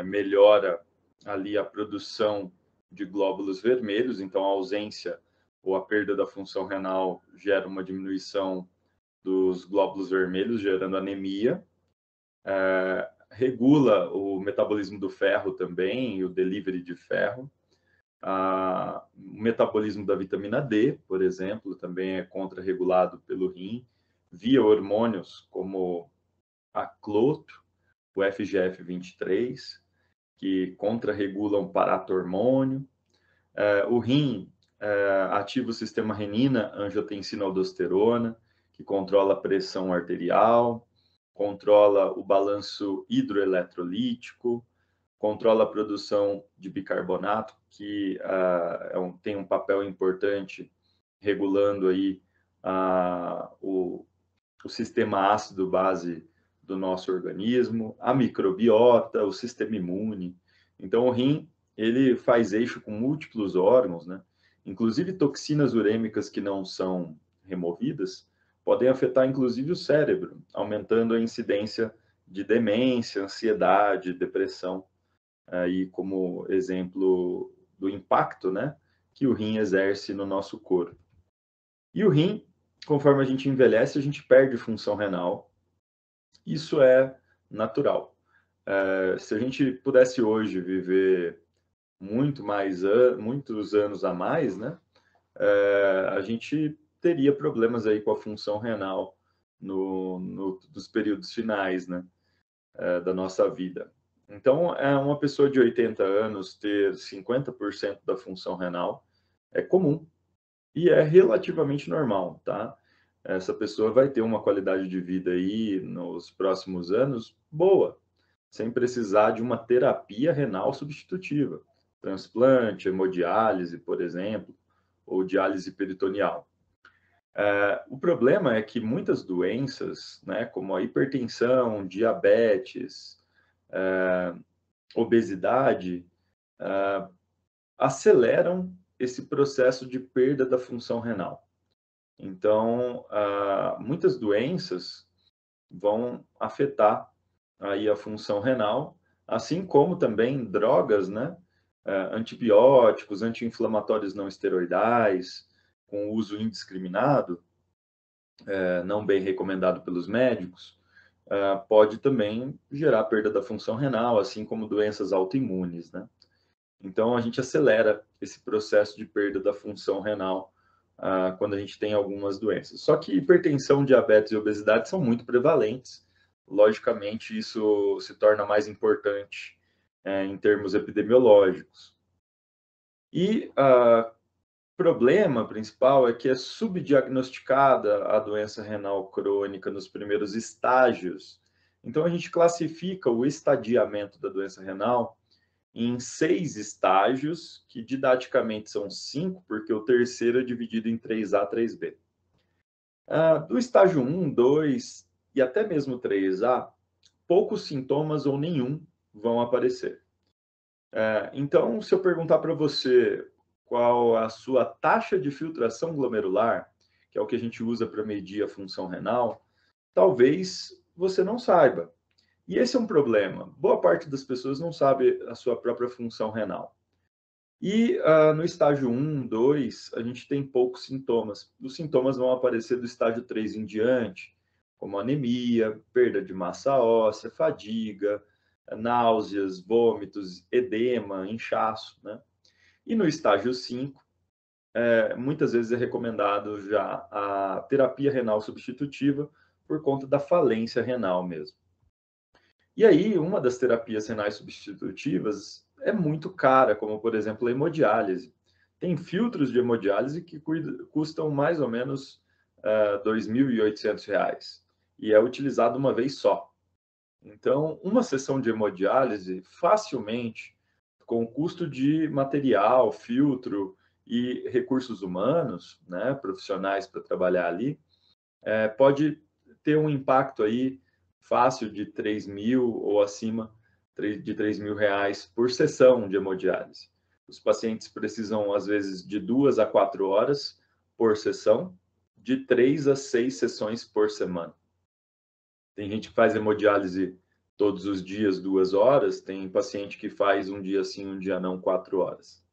C: melhora ali a produção de glóbulos vermelhos, então a ausência ou a perda da função renal gera uma diminuição dos glóbulos vermelhos, gerando anemia. Regula o metabolismo do ferro também, e o delivery de ferro. O metabolismo da vitamina D, por exemplo, também é contrarregulado pelo rim, via hormônios como a cloto, o FGF23, que contrarregulam paratormônio. O rim ativa o sistema renina-angiotensina-aldosterona, que controla a pressão arterial, controla o balanço hidroeletrolítico, controla a produção de bicarbonato, que tem um papel importante regulando aí o sistema ácido-base do nosso organismo, a microbiota, o sistema imune. Então, o rim, ele faz eixo com múltiplos órgãos, né? Inclusive toxinas urêmicas que não são removidas podem afetar, inclusive, o cérebro, aumentando a incidência de demência, ansiedade, depressão, aí como exemplo do impacto, né, que o rim exerce no nosso corpo. E o rim, conforme a gente envelhece, a gente perde função renal. Isso é natural. Se a gente pudesse hoje viver muitos anos a mais, né, a gente teria problemas aí com a função renal nos períodos finais, né, da nossa vida. Então, uma pessoa de 80 anos ter 50% da função renal é comum e é relativamente normal, tá? Essa pessoa vai ter uma qualidade de vida aí nos próximos anos boa, sem precisar de uma terapia renal substitutiva. transplante, hemodiálise, por exemplo, ou diálise peritoneal. O problema é que muitas doenças, né, como a hipertensão, diabetes, obesidade, aceleram esse processo de perda da função renal. Então, muitas doenças vão afetar aí a função renal, assim como também drogas, né, antibióticos, anti-inflamatórios não esteroidais, com uso indiscriminado, não bem recomendado pelos médicos, pode também gerar perda da função renal, assim como doenças autoimunes, né? Então, a gente acelera esse processo de perda da função renal quando a gente tem algumas doenças. Só que hipertensão, diabetes e obesidade são muito prevalentes. Logicamente, isso se torna mais importante em termos epidemiológicos. E o problema principal é que é subdiagnosticada a doença renal crônica nos primeiros estágios. Então, a gente classifica o estadiamento da doença renal em 6 estágios, que didaticamente são 5, porque o terceiro é dividido em 3A, 3B. Do estágio 1, 2 e até mesmo 3A, poucos sintomas ou nenhum vão aparecer. Então, se eu perguntar para você qual a sua taxa de filtração glomerular, que é o que a gente usa para medir a função renal, talvez você não saiba. E esse é um problema. Boa parte das pessoas não sabe a sua própria função renal. E no estágio 1, 2, a gente tem poucos sintomas. Os sintomas vão aparecer do estágio 3 em diante, como anemia, perda de massa óssea, fadiga, náuseas, vômitos, edema, inchaço, né? E no estágio 5, muitas vezes é recomendado já a terapia renal substitutiva por conta da falência renal mesmo. E aí, uma das terapias renais substitutivas é muito cara, como, por exemplo, a hemodiálise. Tem filtros de hemodiálise que custam mais ou menos R$ 2.800 e é utilizado uma vez só. Então, uma sessão de hemodiálise, facilmente, com o custo de material, filtro e recursos humanos, né, profissionais para trabalhar ali, pode ter um impacto aí fácil de 3 mil ou acima de 3 mil reais por sessão de hemodiálise. Os pacientes precisam, às vezes, de 2 a 4 horas por sessão, de 3 a 6 sessões por semana. Tem gente que faz hemodiálise todos os dias, 2 horas, tem paciente que faz um dia sim, um dia não, 4 horas.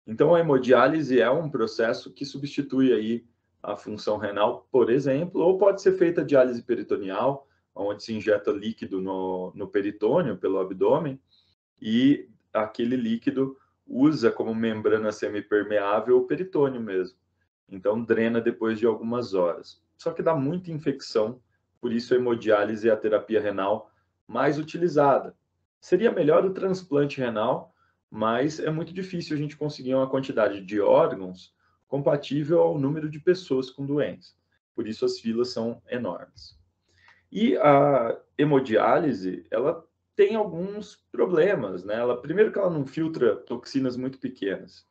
C: Então, a hemodiálise é um processo que substitui aí a função renal, por exemplo, ou pode ser feita a diálise peritoneal, onde se injeta líquido no peritônio, pelo abdômen, e aquele líquido usa como membrana semipermeável o peritônio mesmo. Então, drena depois de algumas horas. Só que dá muita infecção, por isso a hemodiálise é a terapia renal mais utilizada. Seria melhor o transplante renal, mas é muito difícil a gente conseguir uma quantidade de órgãos compatível ao número de pessoas com doença. Por isso as filas são enormes. E a hemodiálise, ela tem alguns problemas, né? Primeiro que ela não filtra toxinas muito pequenas,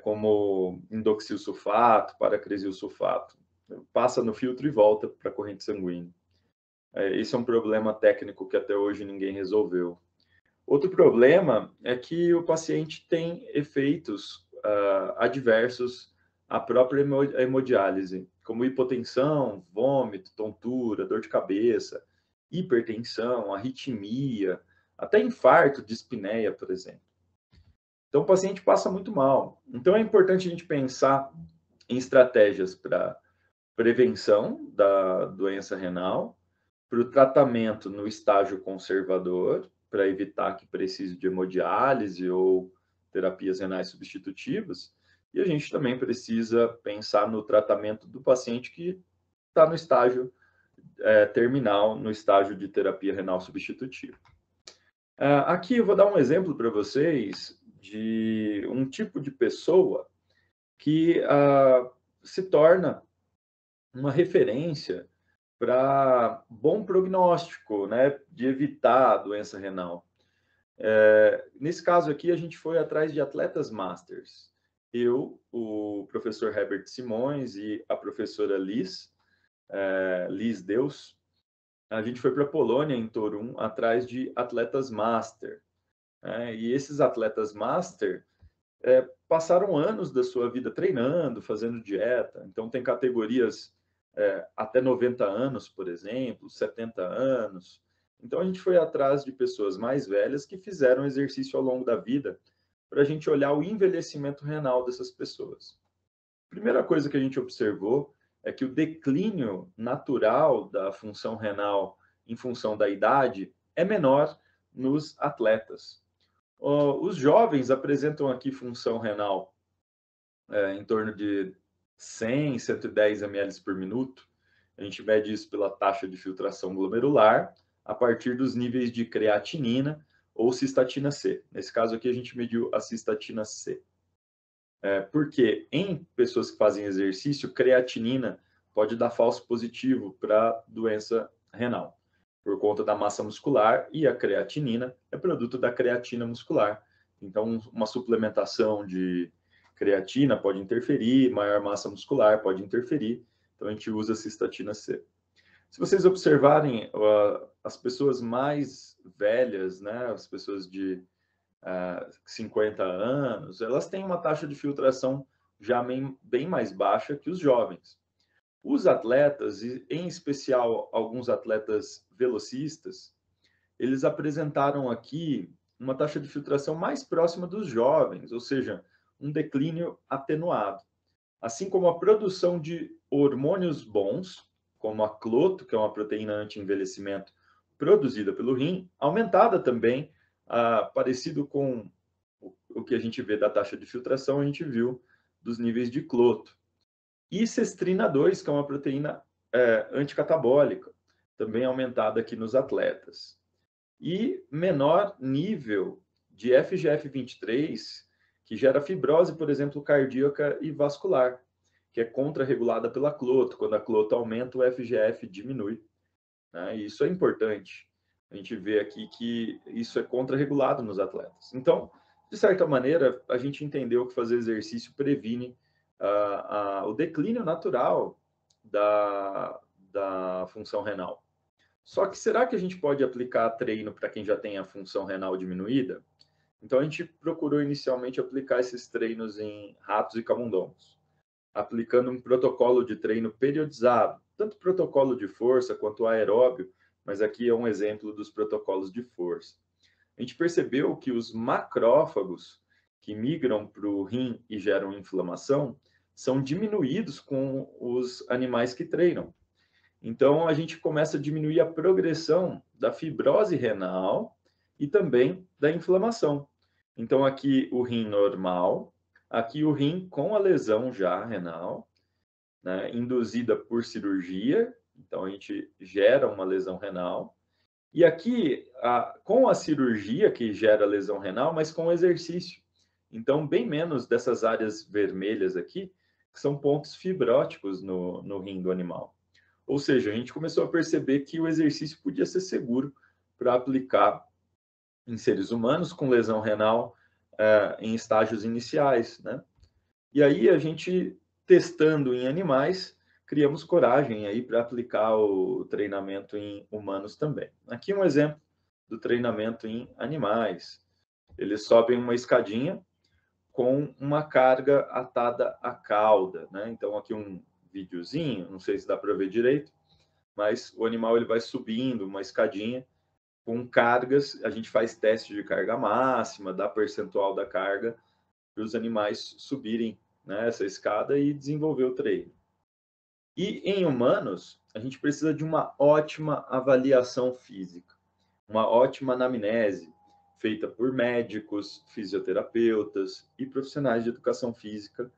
C: como indoxilsulfato, paracrisilsulfato. Passa no filtro e volta para a corrente sanguínea. Esse é um problema técnico que até hoje ninguém resolveu. Outro problema é que o paciente tem efeitos adversos à própria hemodiálise, como hipotensão, vômito, tontura, dor de cabeça, hipertensão, arritmia, até infarto, dispneia, por exemplo. Então, o paciente passa muito mal. Então, é importante a gente pensar em estratégias para prevenção da doença renal, para o tratamento no estágio conservador, para evitar que precise de hemodiálise ou terapias renais substitutivas, e a gente também precisa pensar no tratamento do paciente que está no estágio terminal, no estágio de terapia renal substitutiva. Aqui eu vou dar um exemplo para vocês de um tipo de pessoa que se torna uma referência para bom prognóstico, né, de evitar a doença renal. Nesse caso aqui, a gente foi atrás de atletas masters. Eu, o professor Herbert Simões e a professora Liz Deus, a gente foi para a Polônia, em Toruń, atrás de atletas master. E esses atletas master passaram anos da sua vida treinando, fazendo dieta. Então, tem categorias até 90 anos, por exemplo, 70 anos. Então, a gente foi atrás de pessoas mais velhas que fizeram exercício ao longo da vida para a gente olhar o envelhecimento renal dessas pessoas. A primeira coisa que a gente observou é que o declínio natural da função renal em função da idade é menor nos atletas. Os jovens apresentam aqui função renal em torno de 100, 110 ml por minuto. A gente mede isso pela taxa de filtração glomerular a partir dos níveis de creatinina ou cistatina C. Nesse caso aqui, a gente mediu a cistatina C. Porque em pessoas que fazem exercício, creatinina pode dar falso positivo para doença renal, por conta da massa muscular, e a creatinina é produto da creatina muscular. Então, uma suplementação de creatina pode interferir, maior massa muscular pode interferir, então a gente usa a cistatina C. Se vocês observarem as pessoas mais velhas, né, as pessoas de 50 anos, elas têm uma taxa de filtração já bem mais baixa que os jovens. Os atletas, e em especial alguns atletas velocistas, eles apresentaram aqui uma taxa de filtração mais próxima dos jovens, ou seja, um declínio atenuado. Assim como a produção de hormônios bons, como a cloto, que é uma proteína anti-envelhecimento produzida pelo rim, aumentada também, parecido com o que a gente vê da taxa de filtração, a gente viu dos níveis de cloto. E cestrina 2, que é uma proteína anticatabólica, também aumentada aqui nos atletas. E menor nível de FGF23, que gera fibrose, por exemplo, cardíaca e vascular, que é contrarregulada pela cloto. Quando a cloto aumenta, o FGF diminui. Né? E isso é importante. A gente vê aqui que isso é contrarregulado nos atletas. Então, de certa maneira, a gente entendeu que fazer exercício previne o declínio natural da função renal. Só que será que a gente pode aplicar treino para quem já tem a função renal diminuída? Então, a gente procurou inicialmente aplicar esses treinos em ratos e camundongos, aplicando um protocolo de treino periodizado, tanto protocolo de força quanto aeróbio, mas aqui é um exemplo dos protocolos de força. A gente percebeu que os macrófagos que migram para o rim e geram inflamação são diminuídos com os animais que treinam. Então, a gente começa a diminuir a progressão da fibrose renal e também da inflamação. Então, aqui o rim normal, aqui o rim com a lesão já renal, né, induzida por cirurgia. Então, a gente gera uma lesão renal. E aqui, com a cirurgia que gera lesão renal, mas com exercício. Então, bem menos dessas áreas vermelhas aqui, que são pontos fibróticos no rim do animal. Ou seja, a gente começou a perceber que o exercício podia ser seguro para aplicar em seres humanos com lesão renal em estágios iniciais, né? E aí a gente, testando em animais, criamos coragem aí para aplicar o treinamento em humanos também. Aqui um exemplo do treinamento em animais. Eles sobem uma escadinha com uma carga atada à cauda, né? Então aqui um videozinho, não sei se dá para ver direito, mas o animal ele vai subindo uma escadinha com cargas, a gente faz teste de carga máxima, dá percentual da carga para os animais subirem, né, essa escada e desenvolver o treino. E em humanos, a gente precisa de uma ótima avaliação física, uma ótima anamnese, feita por médicos, fisioterapeutas e profissionais de educação física,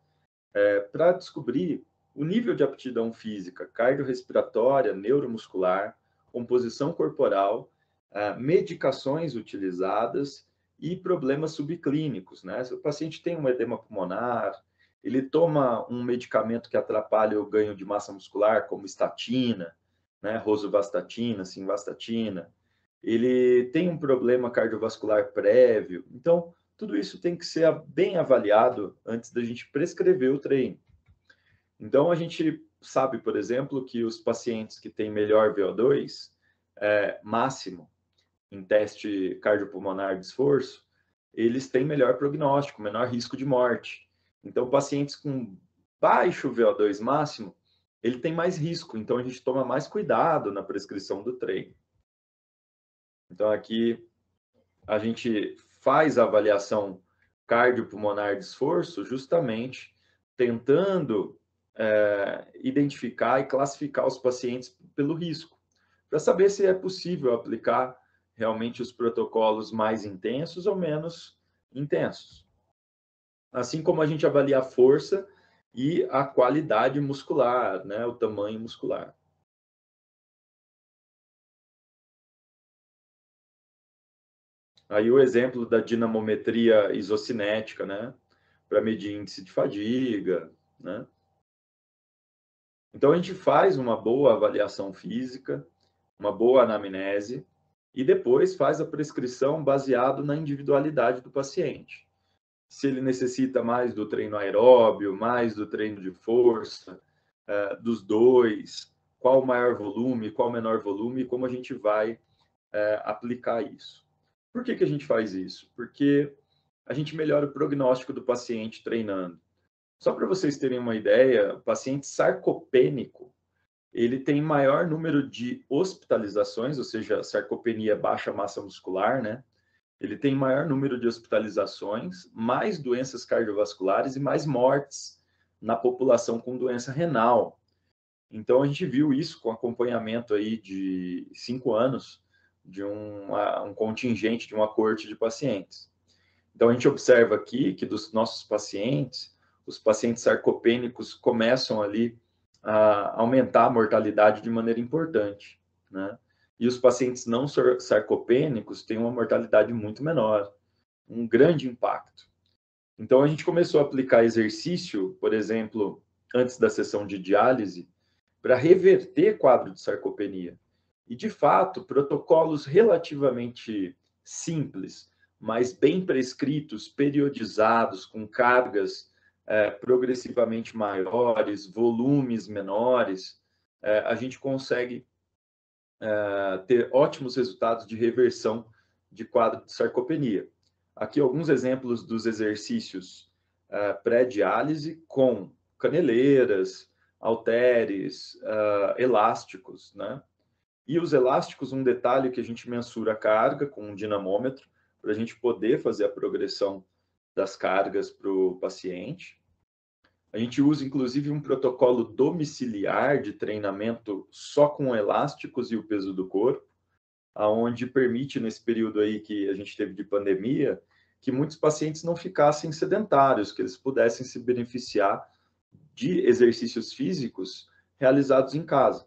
C: para descobrir o nível de aptidão física, cardiorrespiratória, neuromuscular, composição corporal, medicações utilizadas e problemas subclínicos, né? Se o paciente tem um edema pulmonar, ele toma um medicamento que atrapalha o ganho de massa muscular, como estatina, né? Rosuvastatina, simvastatina. ele tem um problema cardiovascular prévio. Então, tudo isso tem que ser bem avaliado antes da gente prescrever o treino. Então, a gente sabe, por exemplo, que os pacientes que têm melhor VO2 máximo em teste cardiopulmonar de esforço, eles têm melhor prognóstico, menor risco de morte. Então, pacientes com baixo VO2 máximo, ele tem mais risco, então a gente toma mais cuidado na prescrição do treino. Então, aqui a gente faz a avaliação cardiopulmonar de esforço justamente tentando identificar e classificar os pacientes pelo risco, para saber se é possível aplicar realmente os protocolos mais intensos ou menos intensos. Assim como a gente avalia a força e a qualidade muscular, né, o tamanho muscular. Aí o exemplo da dinamometria isocinética, né, para medir índice de fadiga, né? Então a gente faz uma boa avaliação física, uma boa anamnese e depois faz a prescrição baseado na individualidade do paciente. Se ele necessita mais do treino aeróbio, mais do treino de força, dos dois, qual o maior volume, qual o menor volume, e como a gente vai aplicar isso. Por que a gente faz isso? Porque a gente melhora o prognóstico do paciente treinando. Só para vocês terem uma ideia, o paciente sarcopênico, ele tem maior número de hospitalizações, ou seja, sarcopenia, baixa massa muscular, né? Ele tem maior número de hospitalizações, mais doenças cardiovasculares e mais mortes na população com doença renal. Então, a gente viu isso com acompanhamento aí de 5 anos de um contingente, de uma coorte de pacientes. Então, a gente observa aqui que dos nossos pacientes, os pacientes sarcopênicos começam ali a aumentar a mortalidade de maneira importante, né? E os pacientes não sarcopênicos têm uma mortalidade muito menor, um grande impacto. Então, a gente começou a aplicar exercício, por exemplo, antes da sessão de diálise, para reverter quadro de sarcopenia. E, de fato, protocolos relativamente simples, mas bem prescritos, periodizados, com cargas progressivamente maiores, volumes menores, a gente consegue ter ótimos resultados de reversão de quadro de sarcopenia. Aqui alguns exemplos dos exercícios pré-diálise com caneleiras, halteres, elásticos, né? E os elásticos, um detalhe que a gente mensura a carga com um dinamômetro para a gente poder fazer a progressão das cargas para o paciente. A gente usa, inclusive, um protocolo domiciliar de treinamento só com elásticos e o peso do corpo, aonde permite, nesse período aí que a gente teve de pandemia, que muitos pacientes não ficassem sedentários, que eles pudessem se beneficiar de exercícios físicos realizados em casa,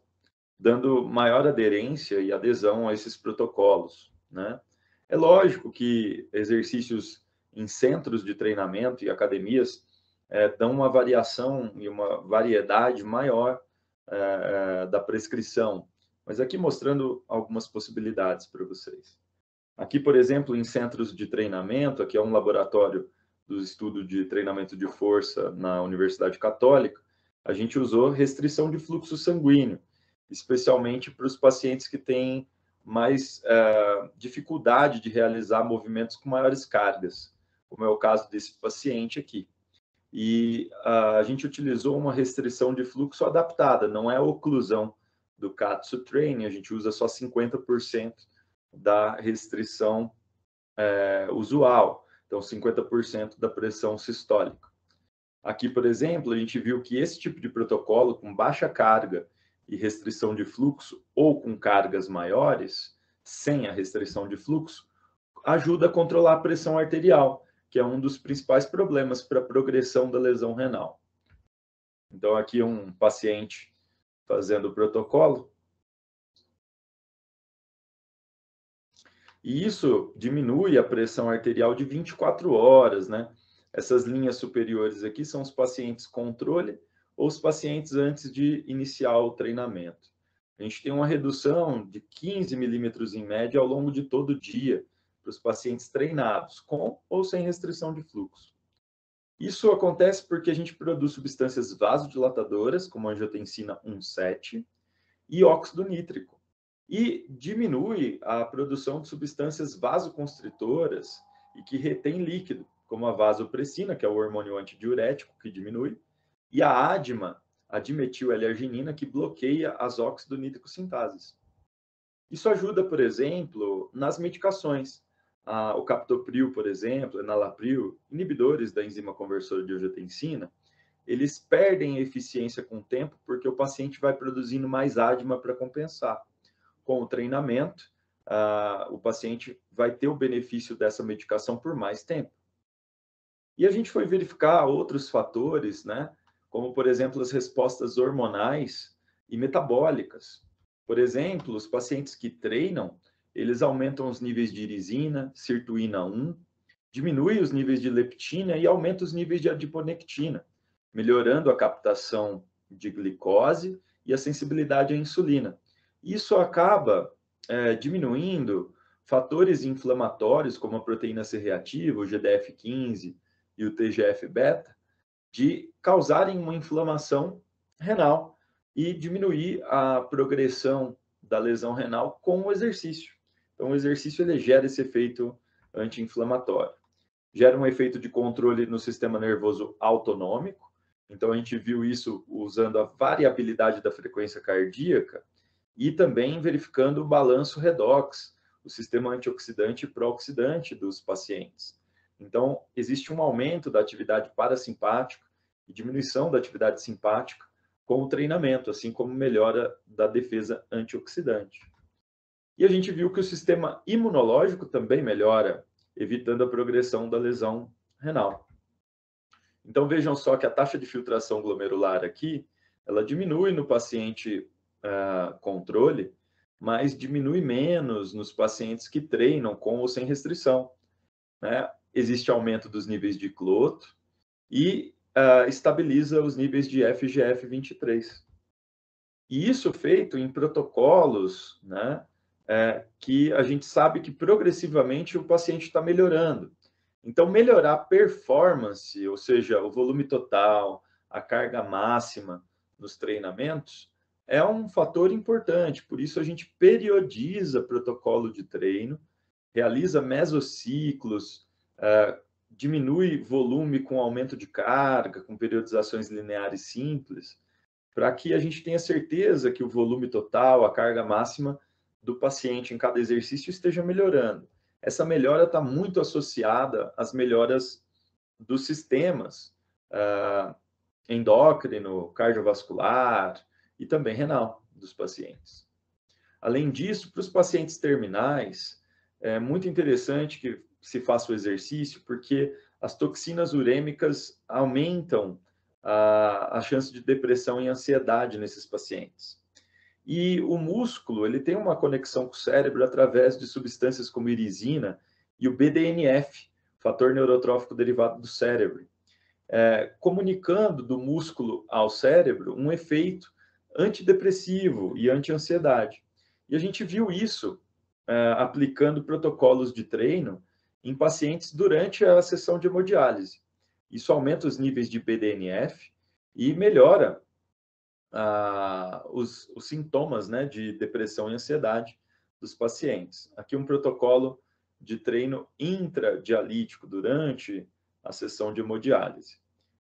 C: dando maior aderência e adesão a esses protocolos, né? É lógico que exercícios em centros de treinamento e academias dão uma variação e uma variedade maior da prescrição, mas aqui mostrando algumas possibilidades para vocês. Aqui, por exemplo, em centros de treinamento, aqui é um laboratório do estudo de treinamento de força na Universidade Católica, a gente usou restrição de fluxo sanguíneo, especialmente para os pacientes que têm mais dificuldade de realizar movimentos com maiores cargas, como é o caso desse paciente aqui. E a gente utilizou uma restrição de fluxo adaptada, não é a oclusão do Katsu Training, a gente usa só 50% da restrição usual, então 50% da pressão sistólica. Aqui, por exemplo, a gente viu que esse tipo de protocolo com baixa carga e restrição de fluxo ou com cargas maiores, sem a restrição de fluxo, ajuda a controlar a pressão arterial, que é um dos principais problemas para a progressão da lesão renal. Então, aqui um paciente fazendo o protocolo. E isso diminui a pressão arterial de 24 horas, né? Essas linhas superiores aqui são os pacientes controle ou os pacientes antes de iniciar o treinamento. A a gente tem uma redução de 15 milímetros em média ao longo de todo o dia para os pacientes treinados, com ou sem restrição de fluxo. Isso acontece porque a gente produz substâncias vasodilatadoras, como a angiotensina 1,7 e óxido nítrico, e diminui a produção de substâncias vasoconstritoras e que retém líquido, como a vasopressina, que é o hormônio antidiurético, que diminui, e a ADMA, a dimetil-L-arginina, que bloqueia as óxido nítrico sintases. Isso ajuda, por exemplo, nas medicações. O captopril, por exemplo, enalapril, inibidores da enzima conversora de angiotensina, eles perdem eficiência com o tempo porque o paciente vai produzindo mais ADMA para compensar. Com o treinamento, o paciente vai ter o benefício dessa medicação por mais tempo. E a gente foi verificar outros fatores, né? Como, por exemplo, as respostas hormonais e metabólicas. Por exemplo, os pacientes que treinam, eles aumentam os níveis de irisina, sirtuína 1, diminui os níveis de leptina e aumenta os níveis de adiponectina, melhorando a captação de glicose e a sensibilidade à insulina. Isso acaba diminuindo fatores inflamatórios, como a proteína C reativa, o GDF-15 e o TGF-beta, de causarem uma inflamação renal e diminuir a progressão da lesão renal com o exercício. Então, o exercício ele gera esse efeito anti-inflamatório. Gera um efeito de controle no sistema nervoso autonômico. Então, a gente viu isso usando a variabilidade da frequência cardíaca e também verificando o balanço redox, o sistema antioxidante e pró-oxidante dos pacientes. Então, existe um aumento da atividade parasimpática e diminuição da atividade simpática com o treinamento, assim como melhora da defesa antioxidante. E a gente viu que o sistema imunológico também melhora, evitando a progressão da lesão renal. Então, vejam só que a taxa de filtração glomerular aqui, ela diminui no paciente controle, mas diminui menos nos pacientes que treinam com ou sem restrição, né? Existe aumento dos níveis de cloto e estabiliza os níveis de FGF23. E isso feito em protocolos, né, que a gente sabe que progressivamente o paciente está melhorando. Então, melhorar a performance, ou seja, o volume total, a carga máxima nos treinamentos, é um fator importante. Por isso, a gente periodiza protocolo de treino, realiza mesociclos, diminui volume com aumento de carga, com periodizações lineares simples, para que a gente tenha certeza que o volume total, a carga máxima do paciente em cada exercício esteja melhorando. Essa melhora está muito associada às melhoras dos sistemas endócrino, cardiovascular e também renal dos pacientes. Além disso, para os pacientes terminais, é muito interessante que se faça o exercício, porque as toxinas urêmicas aumentam a chance de depressão e ansiedade nesses pacientes. E o músculo, ele tem uma conexão com o cérebro através de substâncias como irisina e o BDNF, fator neurotrófico derivado do cérebro, comunicando do músculo ao cérebro um efeito antidepressivo e anti-ansiedade. E a gente viu isso aplicando protocolos de treino em pacientes durante a sessão de hemodiálise. Isso aumenta os níveis de BDNF e melhora os sintomas, né, de depressão e ansiedade dos pacientes. Aqui um protocolo de treino intradialítico durante a sessão de hemodiálise.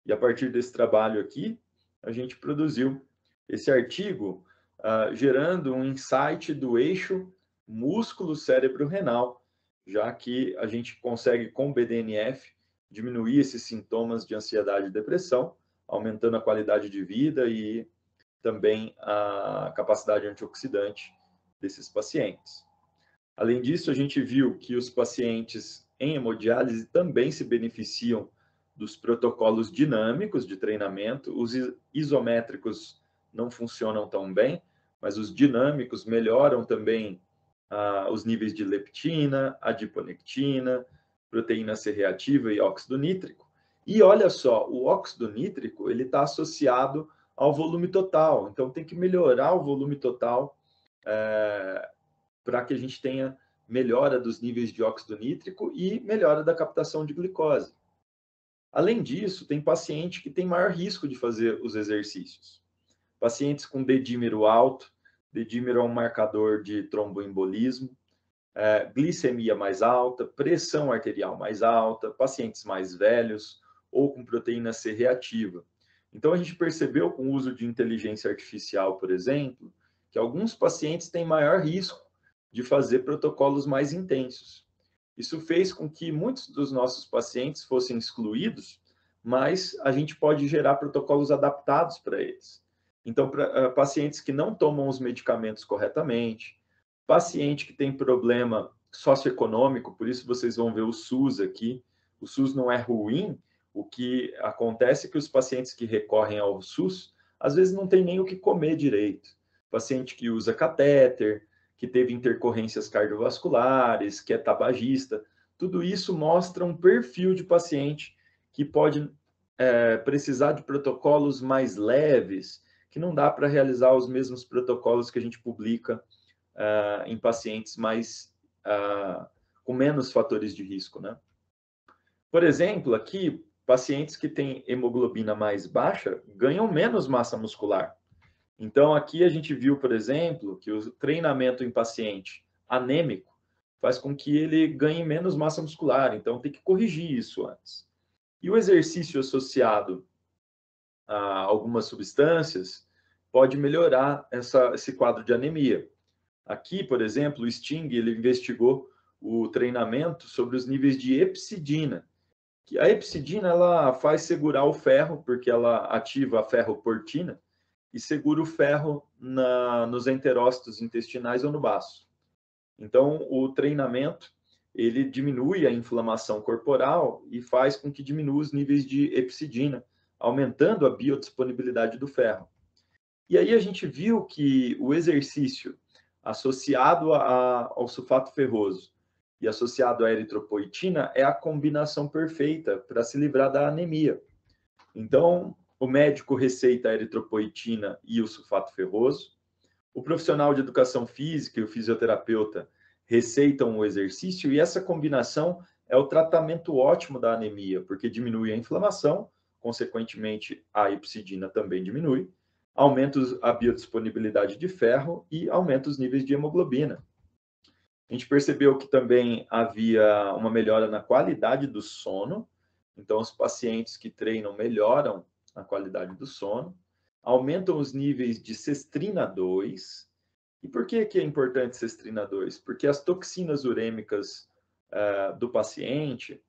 C: E a partir desse trabalho aqui, a gente produziu esse artigo gerando um insight do eixo músculo-cérebro-renal, já que a gente consegue, com o BDNF, diminuir esses sintomas de ansiedade e depressão, aumentando a qualidade de vida e também a capacidade antioxidante desses pacientes. Além disso, a gente viu que os pacientes em hemodiálise também se beneficiam dos protocolos dinâmicos de treinamento. Os isométricos não funcionam tão bem, mas os dinâmicos melhoram também os níveis de leptina, adiponectina, proteína C reativa e óxido nítrico. E olha só, o óxido nítrico ele está associado ao volume total, então tem que melhorar o volume total para que a gente tenha melhora dos níveis de óxido nítrico e melhora da captação de glicose. Além disso, tem paciente que tem maior risco de fazer os exercícios. Pacientes com dedímero alto, dedímero é um marcador de tromboembolismo, glicemia mais alta, pressão arterial mais alta, pacientes mais velhos ou com proteína C reativa. Então, a gente percebeu com o uso de inteligência artificial, por exemplo, que alguns pacientes têm maior risco de fazer protocolos mais intensos. Isso fez com que muitos dos nossos pacientes fossem excluídos, mas a gente pode gerar protocolos adaptados para eles. Então, para pacientes que não tomam os medicamentos corretamente, paciente que tem problema socioeconômico, por isso vocês vão ver o SUS aqui. O SUS não é ruim, o que acontece é que os pacientes que recorrem ao SUS, às vezes não tem nem o que comer direito. Paciente que usa catéter, que teve intercorrências cardiovasculares, que é tabagista, tudo isso mostra um perfil de paciente que pode precisar de protocolos mais leves, que não dá para realizar os mesmos protocolos que a gente publica em pacientes mais com menos fatores de risco, né? Por exemplo, aqui, pacientes que têm hemoglobina mais baixa ganham menos massa muscular. Então, aqui a gente viu, por exemplo, que o treinamento em paciente anêmico faz com que ele ganhe menos massa muscular. Então, tem que corrigir isso antes. E o exercício associado a algumas substâncias pode melhorar esse quadro de anemia. Aqui, por exemplo, o Sting ele investigou o treinamento sobre os níveis de hepcidina. Que a hepcidina ela faz segurar o ferro, porque ela ativa a ferroportina e segura o ferro nos enterócitos intestinais ou no baço. Então, o treinamento ele diminui a inflamação corporal e faz com que diminua os níveis de hepcidina, aumentando a biodisponibilidade do ferro. E aí a gente viu que o exercício associado ao sulfato ferroso e associado à eritropoetina é a combinação perfeita para se livrar da anemia. Então, o médico receita a eritropoetina e o sulfato ferroso, o profissional de educação física e o fisioterapeuta receitam o exercício e essa combinação é o tratamento ótimo da anemia, porque diminui a inflamação, consequentemente a hepcidina também diminui, aumenta a biodisponibilidade de ferro e aumenta os níveis de hemoglobina. A gente percebeu que também havia uma melhora na qualidade do sono, então os pacientes que treinam melhoram a qualidade do sono, aumentam os níveis de cestrina 2. E por que é importante cestrina 2? Porque as toxinas urêmicas do paciente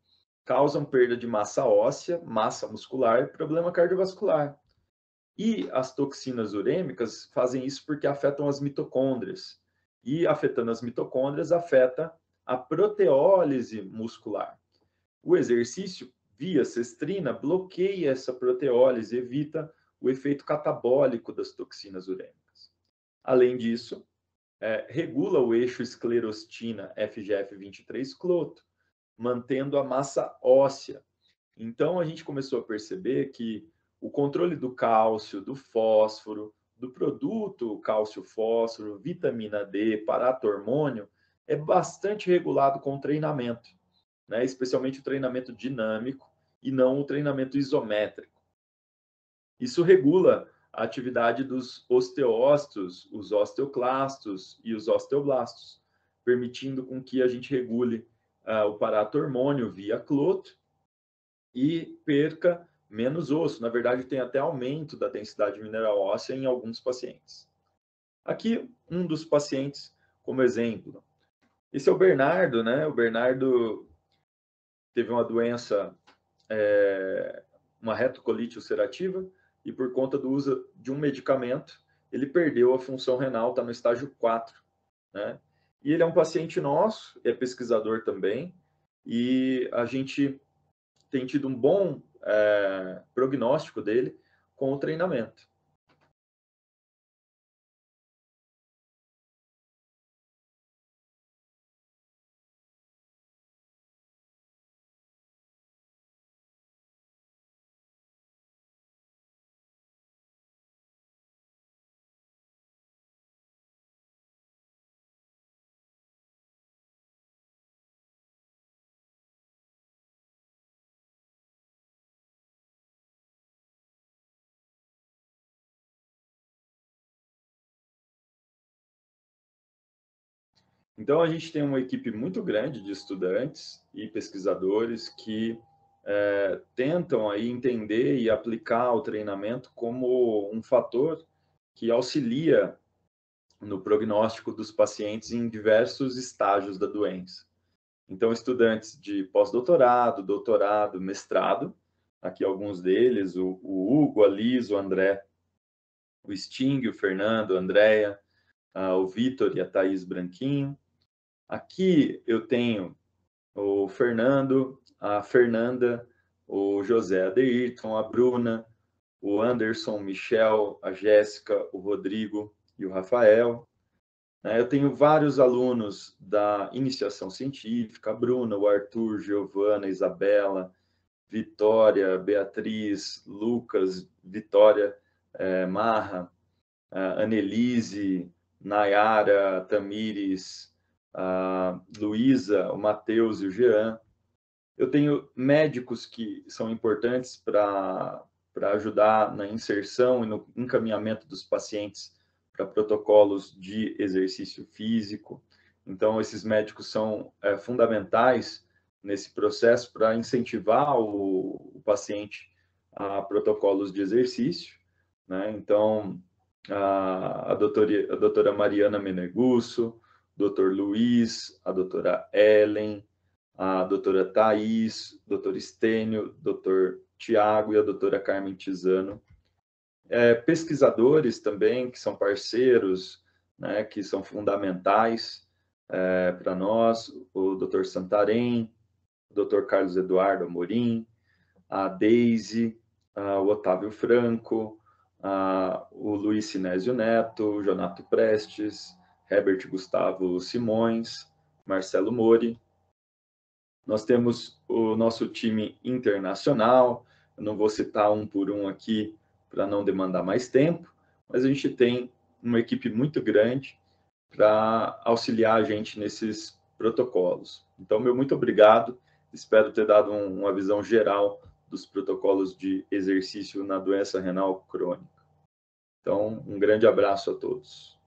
C: causam perda de massa óssea, massa muscular e problema cardiovascular. E as toxinas urêmicas fazem isso porque afetam as mitocôndrias. E afetando as mitocôndrias, afeta a proteólise muscular. O exercício via cestrina bloqueia essa proteólise, evita o efeito catabólico das toxinas urêmicas. Além disso, regula o eixo esclerostina FGF23-cloto, mantendo a massa óssea. Então, a gente começou a perceber que o controle do cálcio, do fósforo, do produto cálcio-fósforo, vitamina D, paratormônio, é bastante regulado com o treinamento, né? Especialmente o treinamento dinâmico e não o treinamento isométrico. Isso regula a atividade dos osteócitos, os osteoclastos e os osteoblastos, permitindo com que a gente regule o paratormônio via cloto e perca menos osso. Na verdade, tem até aumento da densidade mineral óssea em alguns pacientes. Aqui, um dos pacientes como exemplo. Esse é o Bernardo, né? O Bernardo teve uma doença, uma retocolite ulcerativa, e por conta do uso de um medicamento, ele perdeu a função renal, está no estágio 4, né? E ele é um paciente nosso, é pesquisador também, e a gente tem tido um bom prognóstico dele com o treinamento. Então, a gente tem uma equipe muito grande de estudantes e pesquisadores que tentam aí entender e aplicar o treinamento como um fator que auxilia no prognóstico dos pacientes em diversos estágios da doença. Então, estudantes de pós-doutorado, doutorado, mestrado, aqui alguns deles, o Hugo, a Liz, o André, o Sting, o Fernando, a Andréia, o Vitor e a Thaís Branquinho. Aqui eu tenho o Fernando, a Fernanda, o José Adeirton, a Bruna, o Anderson, o Michel, a Jéssica, o Rodrigo e o Rafael. Eu tenho vários alunos da iniciação científica, a Bruna, o Arthur, Giovana, Isabela, Vitória, Beatriz, Lucas, Vitória, Marra, Annelise, Nayara, Tamires, Luísa, o Matheus e o Jean. Eu tenho médicos que são importantes para ajudar na inserção e no encaminhamento dos pacientes para protocolos de exercício físico. Então, esses médicos são fundamentais nesse processo para incentivar o paciente a protocolos de exercício, né? Então, a doutora Mariana Menegusso, doutor Luiz, a doutora Ellen, a doutora Thais, doutor Estênio, doutor Tiago e a doutora Carmen Tisano. Pesquisadores também, que são parceiros, né, que são fundamentais para nós, o doutor Santarém, o doutor Carlos Eduardo Amorim, a Deise, o Otávio Franco, o Luiz Sinésio Neto, o Jonato Prestes, Herbert Gustavo Simões, Marcelo Mori. Nós temos o nosso time internacional, eu não vou citar um por um aqui para não demandar mais tempo, mas a gente tem uma equipe muito grande para auxiliar a gente nesses protocolos. Então, meu muito obrigado, espero ter dado uma visão geral dos protocolos de exercício na doença renal crônica. Então, um grande abraço a todos.